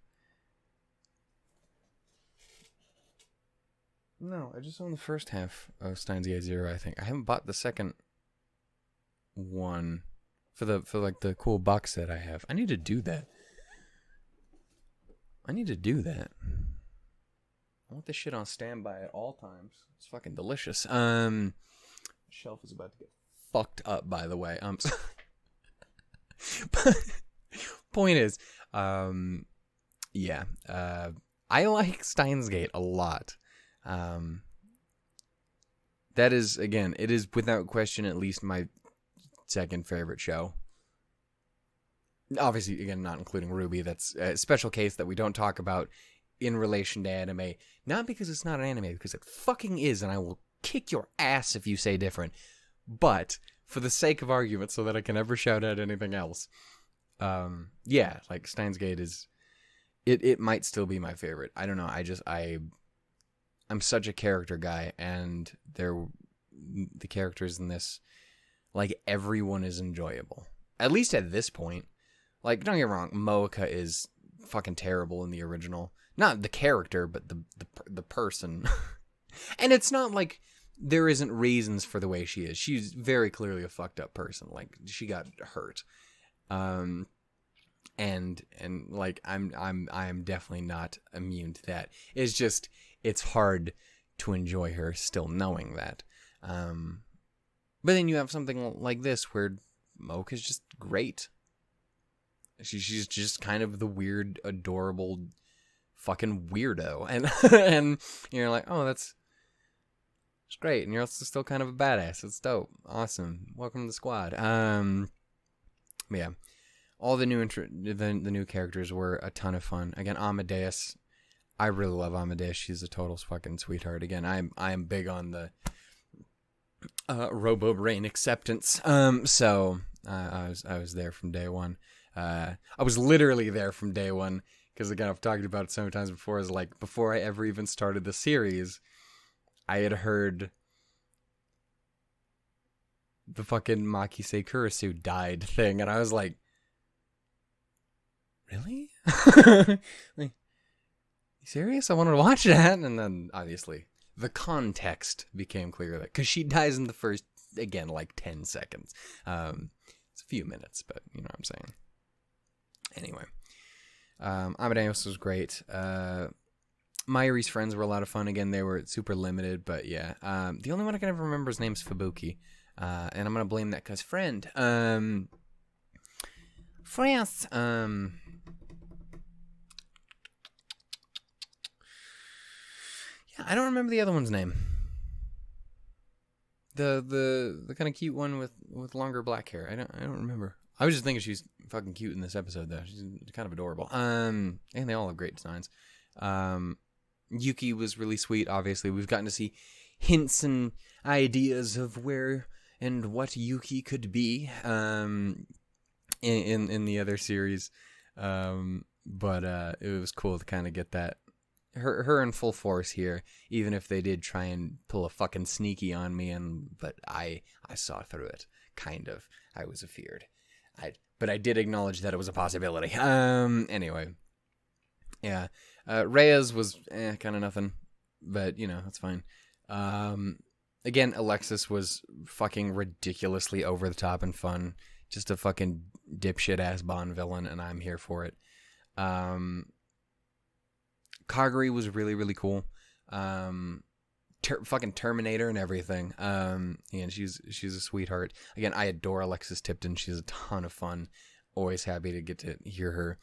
No, I just own the first half of Steins Gate Zero, I think. I haven't bought the second one for the cool box set I have. I need to do that. I want this shit on standby at all times. It's fucking delicious. Shelf is about to get fucked up, by the way. Point is, yeah, I like Steins Gate a lot. That is, again, it is without question at least my second favorite show. Obviously, again, not including Ruby. That's a special case that we don't talk about in relation to anime. Not because it's not an anime, because it fucking is, and I will kick your ass if you say different. But for the sake of argument, so that I can never shout out anything else, yeah, like Steins Gate is, it might still be my favorite. I don't know. I'm such a character guy, and the characters in this, like, everyone is enjoyable. At least at this point. Like, don't get me wrong, Moeka is fucking terrible in the original. Not the character, but the person. And it's not like there isn't reasons for the way she is. She's very clearly a fucked up person. Like, she got hurt. And like, I'm definitely not immune to that. It's just, it's hard to enjoy her still knowing that. But then you have something like this where Moeka's just great. She's just kind of the weird, adorable, fucking weirdo, and you're like, oh, it's great, and you're also still kind of a badass. It's dope, awesome. Welcome to the squad. Yeah, all the new the new characters were a ton of fun. Again, Amadeus, I really love Amadeus. She's a total fucking sweetheart. Again, I'm big on the Robo Brain acceptance. So I was there from day one. I was literally there from day one, because again, I've talked about it so many times before, is like, before I ever even started the series, I had heard the fucking Makise Kurisu died thing, and I was like, really? Like, you serious? I wanted to watch that. And then obviously the context became clear, that because she dies in the first, again, like 10 seconds. It's a few minutes, but you know what I'm saying. Anyway, Amadeus was great. Mayuri's friends were a lot of fun. Again, they were super limited, but yeah. The only one I can ever remember, his name's Fubuki. And I'm gonna blame that because France. Yeah, I don't remember the other one's name. The kind of cute one with longer black hair. I don't remember. I was just thinking she's fucking cute in this episode though. She's kind of adorable. And they all have great designs. Yuki was really sweet. Obviously, we've gotten to see hints and ideas of where and what Yuki could be in the other series. But it was cool to kind of get that her in full force here, even if they did try and pull a fucking sneaky on me, but I saw through it, kind of. I was afeared. But I did acknowledge that it was a possibility. Anyway. Yeah. Reyes was kind of nothing, but you know, that's fine. Again, Alexis was fucking ridiculously over the top and fun. Just a fucking dipshit ass Bond villain, and I'm here for it. Kaguri was really, really cool. Fucking Terminator and everything. And she's a sweetheart. Again, I adore Alexis Tipton. She's a ton of fun. Always happy to get to hear her.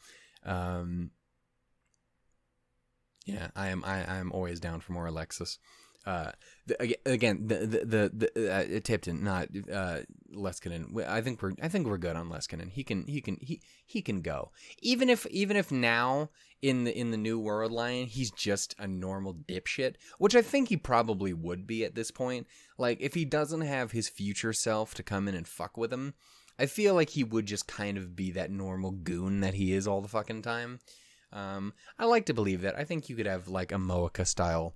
Yeah, I am always down for more Alexis. Again, the Tipton, not Leskinen. I think we're good on Leskinen. He can go. Even if now in the New World line he's just a normal dipshit, which I think he probably would be at this point. Like, if he doesn't have his future self to come in and fuck with him, I feel like he would just kind of be that normal goon that he is all the fucking time. I like to believe that. I think you could have like a Moeka style,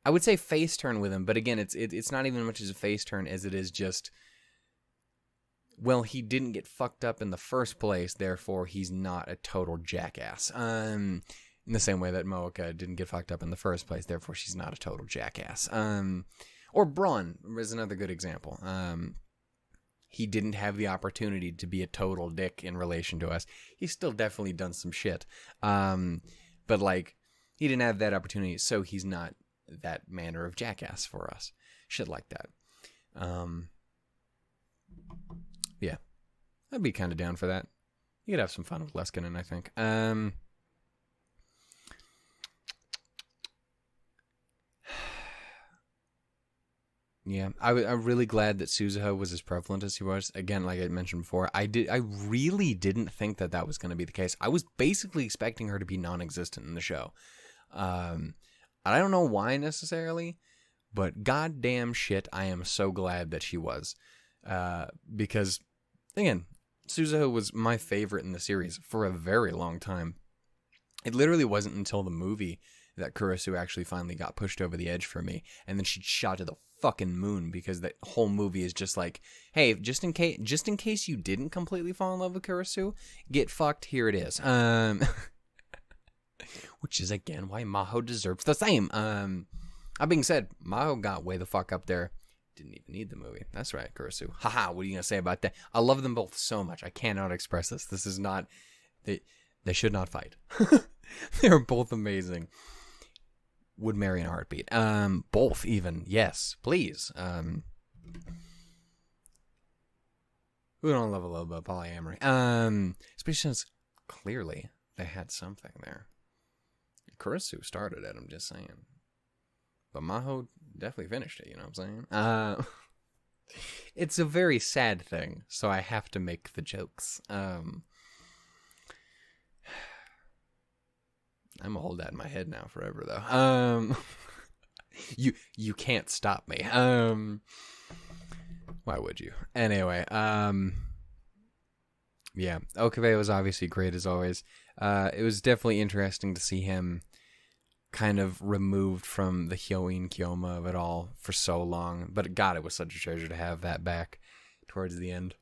I would say, face turn with him, but again, it's not even as much as a face turn as it is just, well, he didn't get fucked up in the first place, therefore he's not a total jackass. In the same way that Moeka didn't get fucked up in the first place, therefore she's not a total jackass. Or Braun is another good example. He didn't have the opportunity to be a total dick in relation to us. He's still definitely done some shit. But like, he didn't have that opportunity, so he's not that manner of jackass for us. Shit like that. Yeah. I'd be kind of down for that. You could have some fun with Leskinen, I think. Yeah, I'm really glad that Suzuha was as prevalent as he was. Again, like I mentioned before, I really didn't think that was going to be the case. I was basically expecting her to be non-existent in the show. I don't know why necessarily, but goddamn shit, I am so glad that she was. Because, again, Suzuha was my favorite in the series for a very long time. It literally wasn't until the movie that Kurisu actually finally got pushed over the edge for me, and then she shot to the fucking moon, because that whole movie is just like, hey, just in case you didn't completely fall in love with Kurisu, get fucked, here it is. Which is again why Maho deserves the same. That being said, Maho got way the fuck up there. Didn't even need the movie. That's right, Kurisu. Haha, what are you gonna say about that? I love them both so much. I cannot express this. This is not, they should not fight. They're both amazing. Would marry in a heartbeat. Both even. Yes, please. Who don't love a little bit of polyamory? Especially since clearly they had something there. Kurisu started it, I'm just saying. But Maho definitely finished it, you know what I'm saying? It's a very sad thing, so I have to make the jokes. I'm gonna hold that in my head now forever, though. You can't stop me. Why would you? Anyway, Yeah, Okabe was obviously great as always. It was definitely interesting to see him kind of removed from the Hyoin Kyoma of it all for so long. But God, it was such a treasure to have that back towards the end.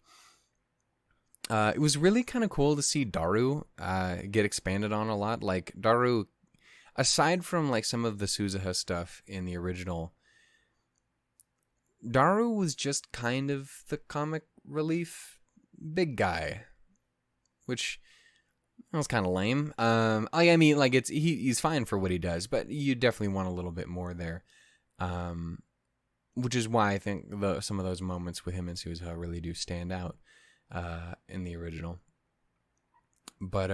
It was really kind of cool to see Daru get expanded on a lot. Like, Daru, aside from like some of the Suzuha stuff in the original, Daru was just kind of the comic relief big guy, which was kind of lame. I mean, like, he's fine for what he does, but you definitely want a little bit more there. Which is why I think some of those moments with him and Suzuha really do stand out in the original. But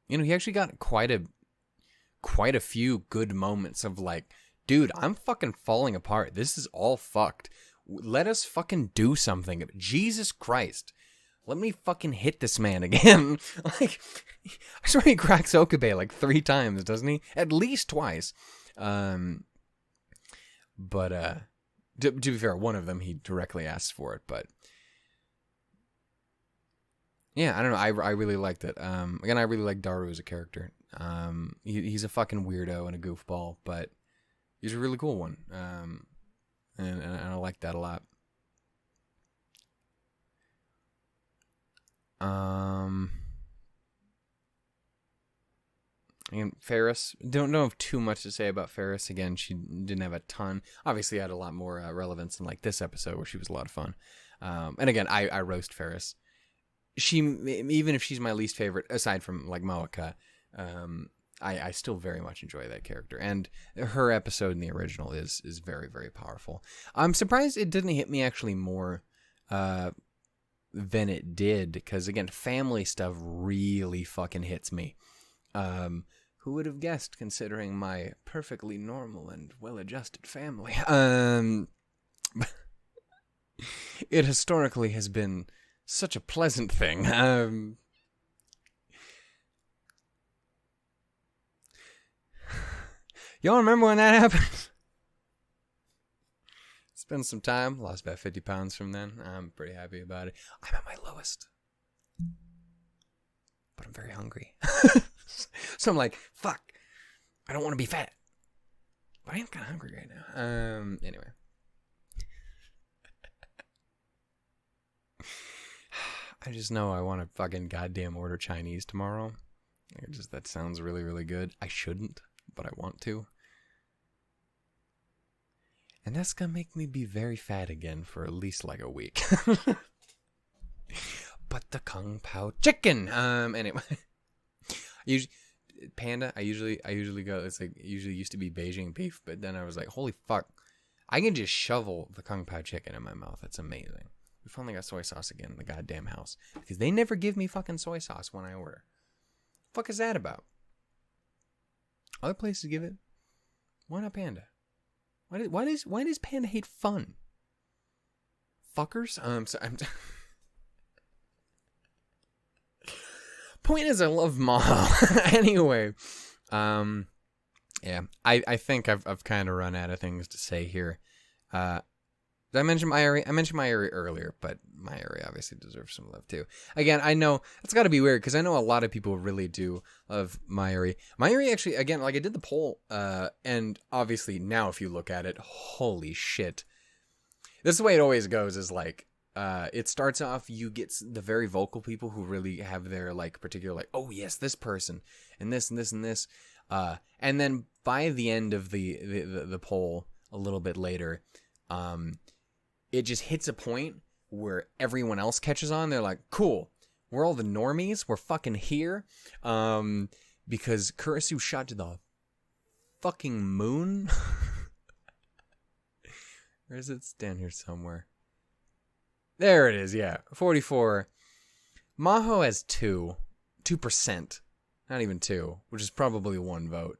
he actually got quite a few good moments of like, dude, I'm fucking falling apart. This is all fucked. Let us fucking do something. Jesus Christ. Let me fucking hit this man again. Like, I swear he cracks Okabe like 3 times, doesn't he? At least twice. But to be fair, one of them he directly asks for it. But yeah, I don't know. I really liked it. Again, I really like Daru as a character. He's a fucking weirdo and a goofball, but he's a really cool one. And I like that a lot. And Ferris, don't have too much to say about Ferris. Again, she didn't have a ton. Obviously, had a lot more relevance than like this episode where she was a lot of fun. And again, I roast Ferris. Even if she's my least favorite, aside from like Moeka, I still very much enjoy that character. And her episode in the original is very, very powerful. I'm surprised it didn't hit me actually more than it did, because again, family stuff really fucking hits me. Who would have guessed, considering my perfectly normal and well-adjusted family? It historically has been such a pleasant thing. Y'all remember when that happened? It's been some time. Lost about 50 pounds from then. I'm pretty happy about it. I'm at my lowest. But I'm very hungry. So I'm like, fuck. I don't want to be fat. But I am kind of hungry right now. Anyway. I just know I want to fucking goddamn order Chinese tomorrow. That sounds really, really good. I shouldn't, but I want to. And that's gonna make me be very fat again for at least like a week. But the Kung Pao chicken. Anyway, Panda. I usually go. It's like usually used to be Beijing beef, but then I was like, holy fuck, I can just shovel the Kung Pao chicken in my mouth. That's amazing. We finally got soy sauce again in the goddamn house, because they never give me fucking soy sauce when I order. Fuck is that about? Other places give it. Why not Panda? Why does Panda hate fun? Fuckers. Point is, I love Maho. Anyway, yeah, I think I've kind of run out of things to say here. Did I mention Mayuri? I mentioned Mayuri earlier, but Mayuri obviously deserves some love too. Again, I know it's got to be weird, because I know a lot of people really do love Mayuri. Mayuri actually, again, like I did the poll, and obviously now if you look at it, holy shit. This is the way it always goes, is like, it starts off, you get the very vocal people who really have their like particular like, oh yes, this person, and this and this and this. And then by the end of the poll, a little bit later, it just hits a point where everyone else catches on. They're like, cool, we're all the normies. We're fucking here. Because Kurisu shot to the fucking moon. Or is it? It's down here somewhere. There it is, yeah. 44. Maho has 2%. Not even 2, which is probably 1 vote.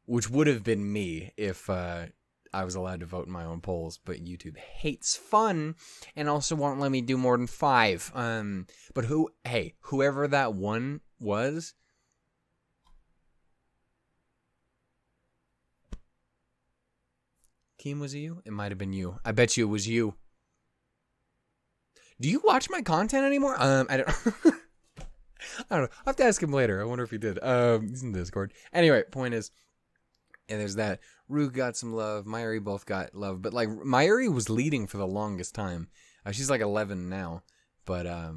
Which would have been me if, I was allowed to vote in my own polls, but YouTube hates fun and also won't let me do more than 5. But whoever that one was, Keem, was it you? It might have been you. I bet you it was you. Do you watch my content anymore? I don't. I don't know. I'll have to ask him later. I wonder if he did. He's in Discord. Anyway, point is, and there's that. Rue got some love. Mayuri both got love, but like Mayuri was leading for the longest time. She's like 11 now, but I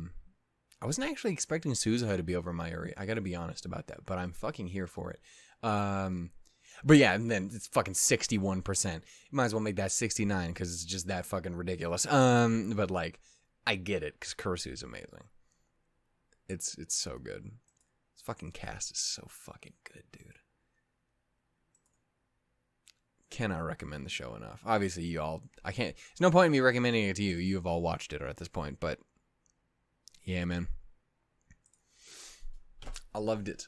wasn't actually expecting Suzuha to be over Mayuri. I gotta be honest about that, but I'm fucking here for it. But yeah, and then it's fucking 61%. You might as well make that 69 because it's just that fucking ridiculous. But like, I get it because Kurisu is amazing. It's so good. This fucking cast is so fucking good, dude. Cannot recommend the show enough. Obviously, I can't. There's no point in me recommending it to you. You have all watched it at this point, but yeah, man, I loved it.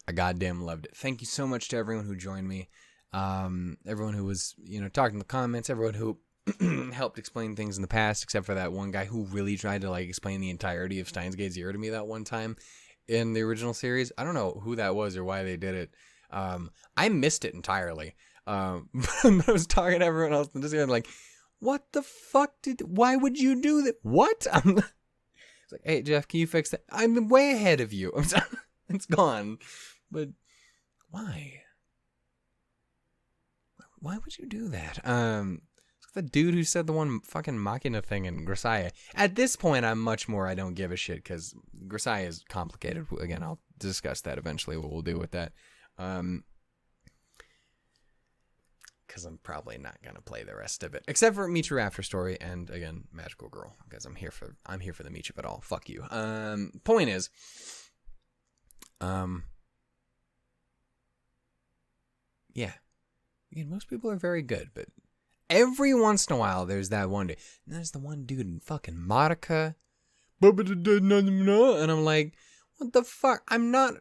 I goddamn loved it. Thank you so much to everyone who joined me. Everyone who was, talking in the comments. Everyone who helped explain things in the past, except for that one guy who really tried to like explain the entirety of Steins Gate Zero to me that one time in the original series. I don't know who that was or why they did it. I missed it entirely. But I was talking to everyone else in this area, like, what the fuck why would you do that? What? It's like, hey, Jeff, can you fix that? I'm way ahead of you. It's gone. But why? Why would you do that? It's the dude who said the one fucking Machina thing in Grisaya. At this point, I'm much more I don't give a shit because Grisaya is complicated. Again, I'll discuss that eventually, what we'll do with that. Because I'm probably not gonna play the rest of it, except for Michiru After Story and again Magical Girl, because I'm here for the Michi of it all. Fuck you. Point is, yeah, again, most people are very good, but every once in a while there's that one dude. And there's the one dude in fucking Madoka, and I'm like, what the fuck? I'm not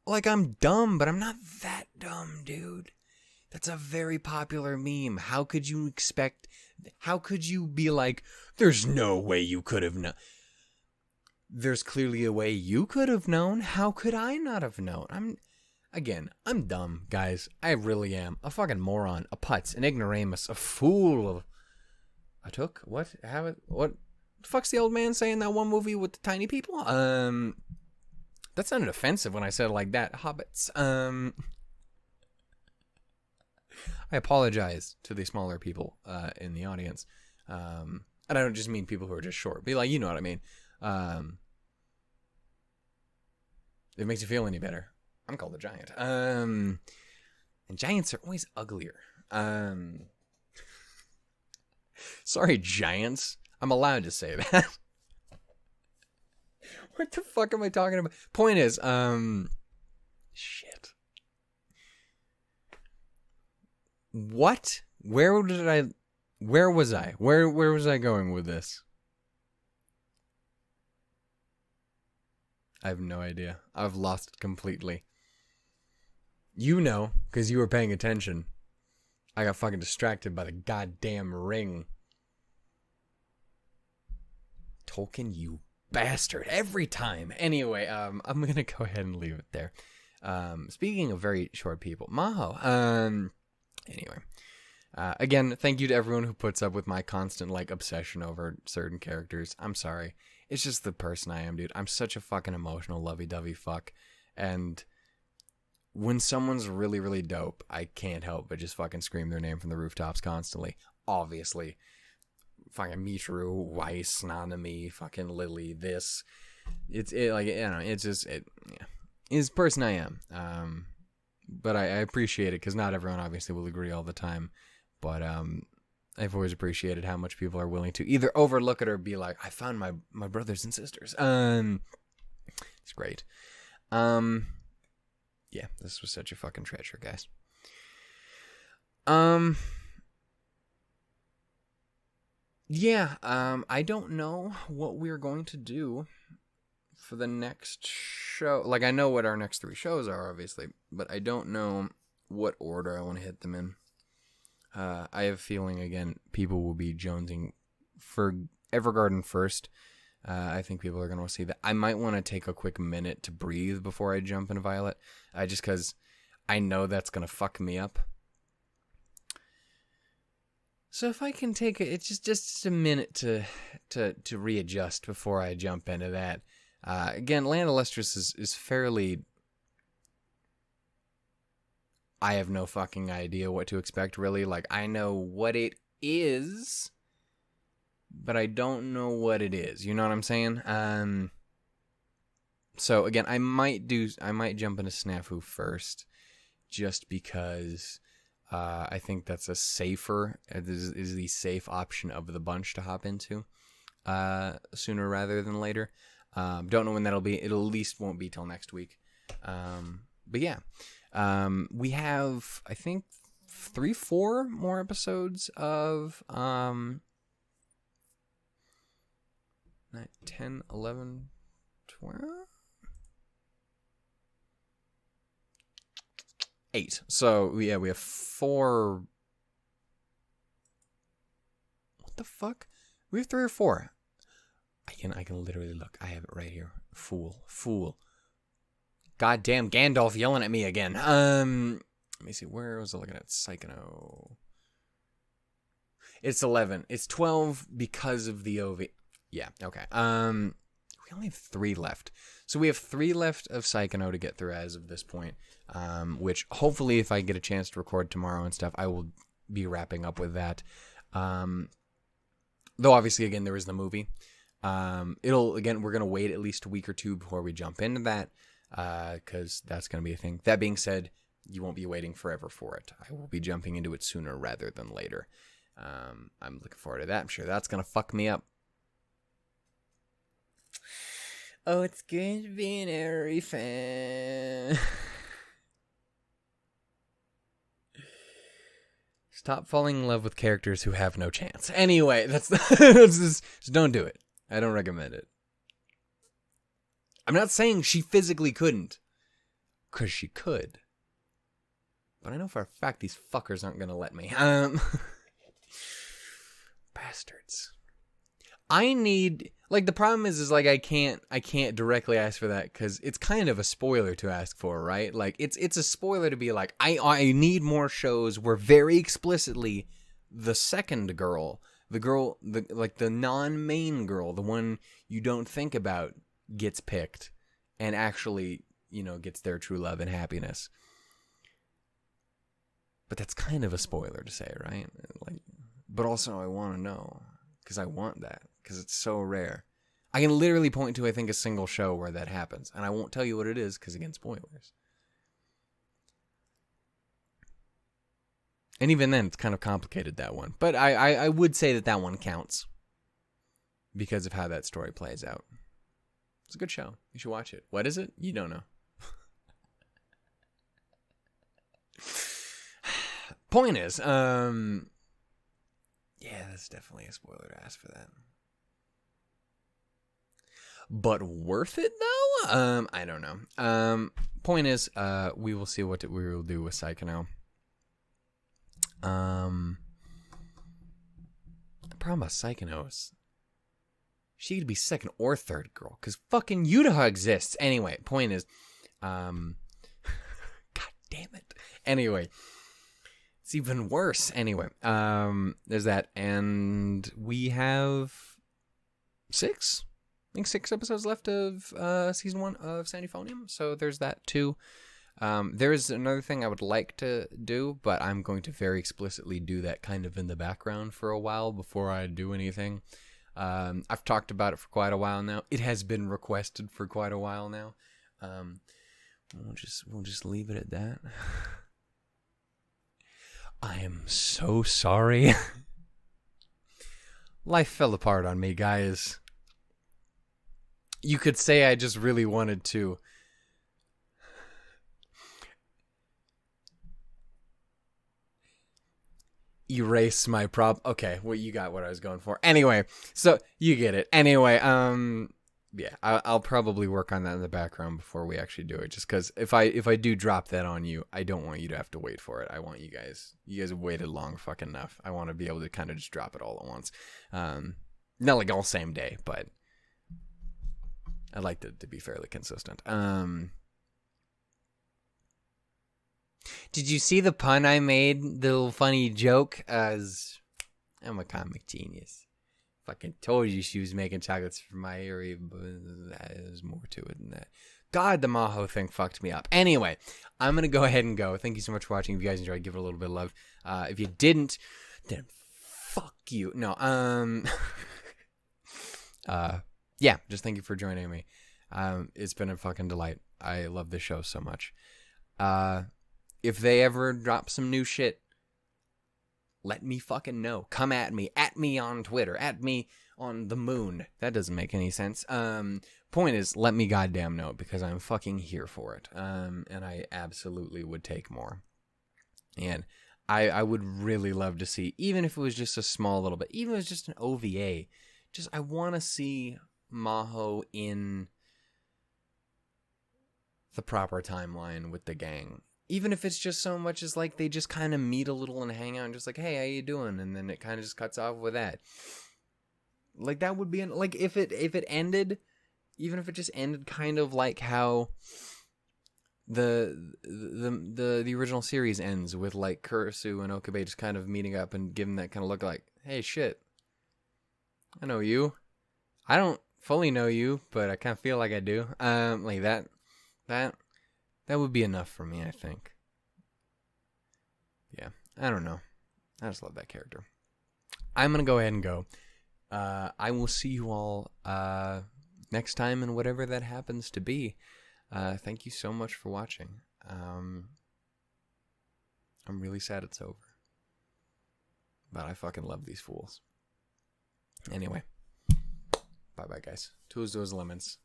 like I'm dumb, but I'm not that dumb, dude. That's a very popular meme. How could you be like, there's no way you could have known? There's clearly a way you could have known. How could I not have known? I'm dumb, guys. I really am. A fucking moron. A putz. An ignoramus. A fool. A took? What? What the fuck's the old man saying that one movie with the tiny people? That sounded offensive when I said it like that. Hobbits. I apologize to the smaller people in the audience. And I don't just mean people who are just short. Be like, you know what I mean. If it makes you feel any better. I'm called a giant. And giants are always uglier. Sorry, giants. I'm allowed to say that. What the fuck am I talking about? Point is, shit. What? Where was I? Where was I going with this? I have no idea. I've lost it completely. You know, because you were paying attention. I got fucking distracted by the goddamn ring. Tolkien, you bastard. Every time. Anyway, I'm gonna go ahead and leave it there. Speaking of very short people, Maho. Anyway, again, thank you to everyone who puts up with my constant, like, obsession over certain characters. I'm sorry. It's just the person I am, dude. I'm such a fucking emotional, lovey-dovey fuck. And when someone's really, really dope, I can't help but just fucking scream their name from the rooftops constantly. Obviously. Fucking Michiru, Weiss, Nanami, fucking Lily, this. It's just the person I am. But I appreciate it because not everyone obviously will agree all the time. But I've always appreciated how much people are willing to either overlook it or be like, I found my brothers and sisters. It's great. Yeah, this was such a fucking treasure, guys. Yeah, I don't know what we're going to do for the next show. Like, I know what our next 3 shows are, obviously, but I don't know what order I want to hit them in. I have a feeling, again, people will be jonesing for Evergarden first. I think people are going to want to see that. I might want to take a quick minute to breathe before I jump into Violet, just because I know that's going to fuck me up. So if I can take it's just a minute to readjust before I jump into that. Again, Land of Lustrous is fairly. I have no fucking idea what to expect, really. Like, I know what it is, but I don't know what it is. You know what I'm saying? So again, I might jump into SNAFU first, just because I think that's a safer is the safe option of the bunch to hop into sooner rather than later. Don't know when that'll be. It at least won't be till next week. But yeah. We have, I think, 3-4 more episodes of 9, 10, 11, 12, 8. So yeah, we have 4. What the fuck? We have 3 or 4. I can literally look. I have it right here. Fool. Goddamn Gandalf yelling at me again. Let me see. Where was I looking at? Psycho. It's 11. It's 12 because of the OVA. Yeah, okay. We only have 3 left. So we have 3 left of Psycho to get through as of this point. Which hopefully if I get a chance to record tomorrow and stuff, I will be wrapping up with that. Though obviously, again, there is the movie. We're going to wait at least a week or 2 before we jump into that. Because that's going to be a thing. That being said, you won't be waiting forever for it. I will be jumping into it sooner rather than later. I'm looking forward to that. I'm sure that's going to fuck me up. Oh, it's going to be an airy fan. Stop falling in love with characters who have no chance. Anyway, that's just don't do it. I don't recommend it. I'm not saying she physically couldn't, because she could. But I know for a fact these fuckers aren't going to let me. Bastards. I need, like, the problem is like I can't directly ask for that, because it's kind of a spoiler to ask for, right? Like, it's a spoiler to be like, I need more shows where very explicitly the second girl, the non-main girl, the one you don't think about, gets picked and actually, gets their true love and happiness. But that's kind of a spoiler to say, right? Like, but also I want to know, because I want that, because it's so rare. I can literally point to, I think, a single show where that happens, and I won't tell you what it is, because again, spoilers. And even then, it's kind of complicated, that one. But I would say that one counts, because of how that story plays out. It's a good show. You should watch it. What is it? You don't know. Point is, yeah, that's definitely a spoiler to ask for that. But worth it though? I don't know. Point is, we will see what we will do with Psycho. The problem about Psycho is she could be second or third girl, because fucking Yuta exists. Anyway, point is, God damn it. Anyway, it's even worse. Anyway, there's that, and we have 6 episodes left of season 1 of Sandiphonium, so there's that too. There is another thing I would like to do, but I'm going to very explicitly do that kind of in the background for a while before I do anything. I've talked about it for quite a while now. It has been requested for quite a while now. We'll just leave it at that. I am so sorry. Life fell apart on me, guys. You could say I just really wanted to erase my Okay, well, you got what I was going for. Anyway, so you get it. Anyway, yeah, I'll probably work on that in the background before we actually do it. Just because if I do drop that on you, I don't want you to have to wait for it. I want you guys have waited long fucking enough. I want to be able to kind of just drop it all at once. Not like all same day, but I like to be fairly consistent. Did you see the pun I made? The little funny joke as I'm a comic genius. Fucking told you she was making chocolates for my area, but there's more to it than that. God, the Maho thing fucked me up. Anyway, I'm going to go ahead and go. Thank you so much for watching. If you guys enjoyed, give it a little bit of love. If you didn't, then fuck you. No, yeah, just thank you for joining me. It's been a fucking delight. I love this show so much. If they ever drop some new shit, let me fucking know. Come at me on Twitter, at me on the moon. That doesn't make any sense. Point is, let me goddamn know, because I'm fucking here for it. And I absolutely would take more. And I would really love to see, even if it was just a small little bit, even if it was just an OVA, I want to see Maho in the proper timeline with the gang. Even if it's just so much as like they just kind of meet a little and hang out and just like, hey, how you doing? And then it kind of just cuts off with that. Like that would be like if it ended, even if it just ended kind of like how the original series ends with like Kurisu and Okabe just kind of meeting up and giving that kind of look like, hey, shit, I know you. I don't fully know you, but I kind of feel like I do. Like that would be enough for me, I think. Yeah, I don't know. I just love that character. I'm going to go ahead and go. I will see you all next time in whatever that happens to be. Thank you so much for watching. I'm really sad it's over. But I fucking love these fools. Anyway. Bye-bye, guys. Toos those lemons.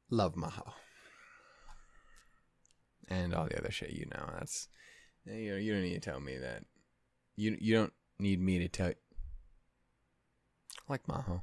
Love Maho. And all the other shit, you know. That's, you don't need to tell me that. You don't need me to tell. I like Maho.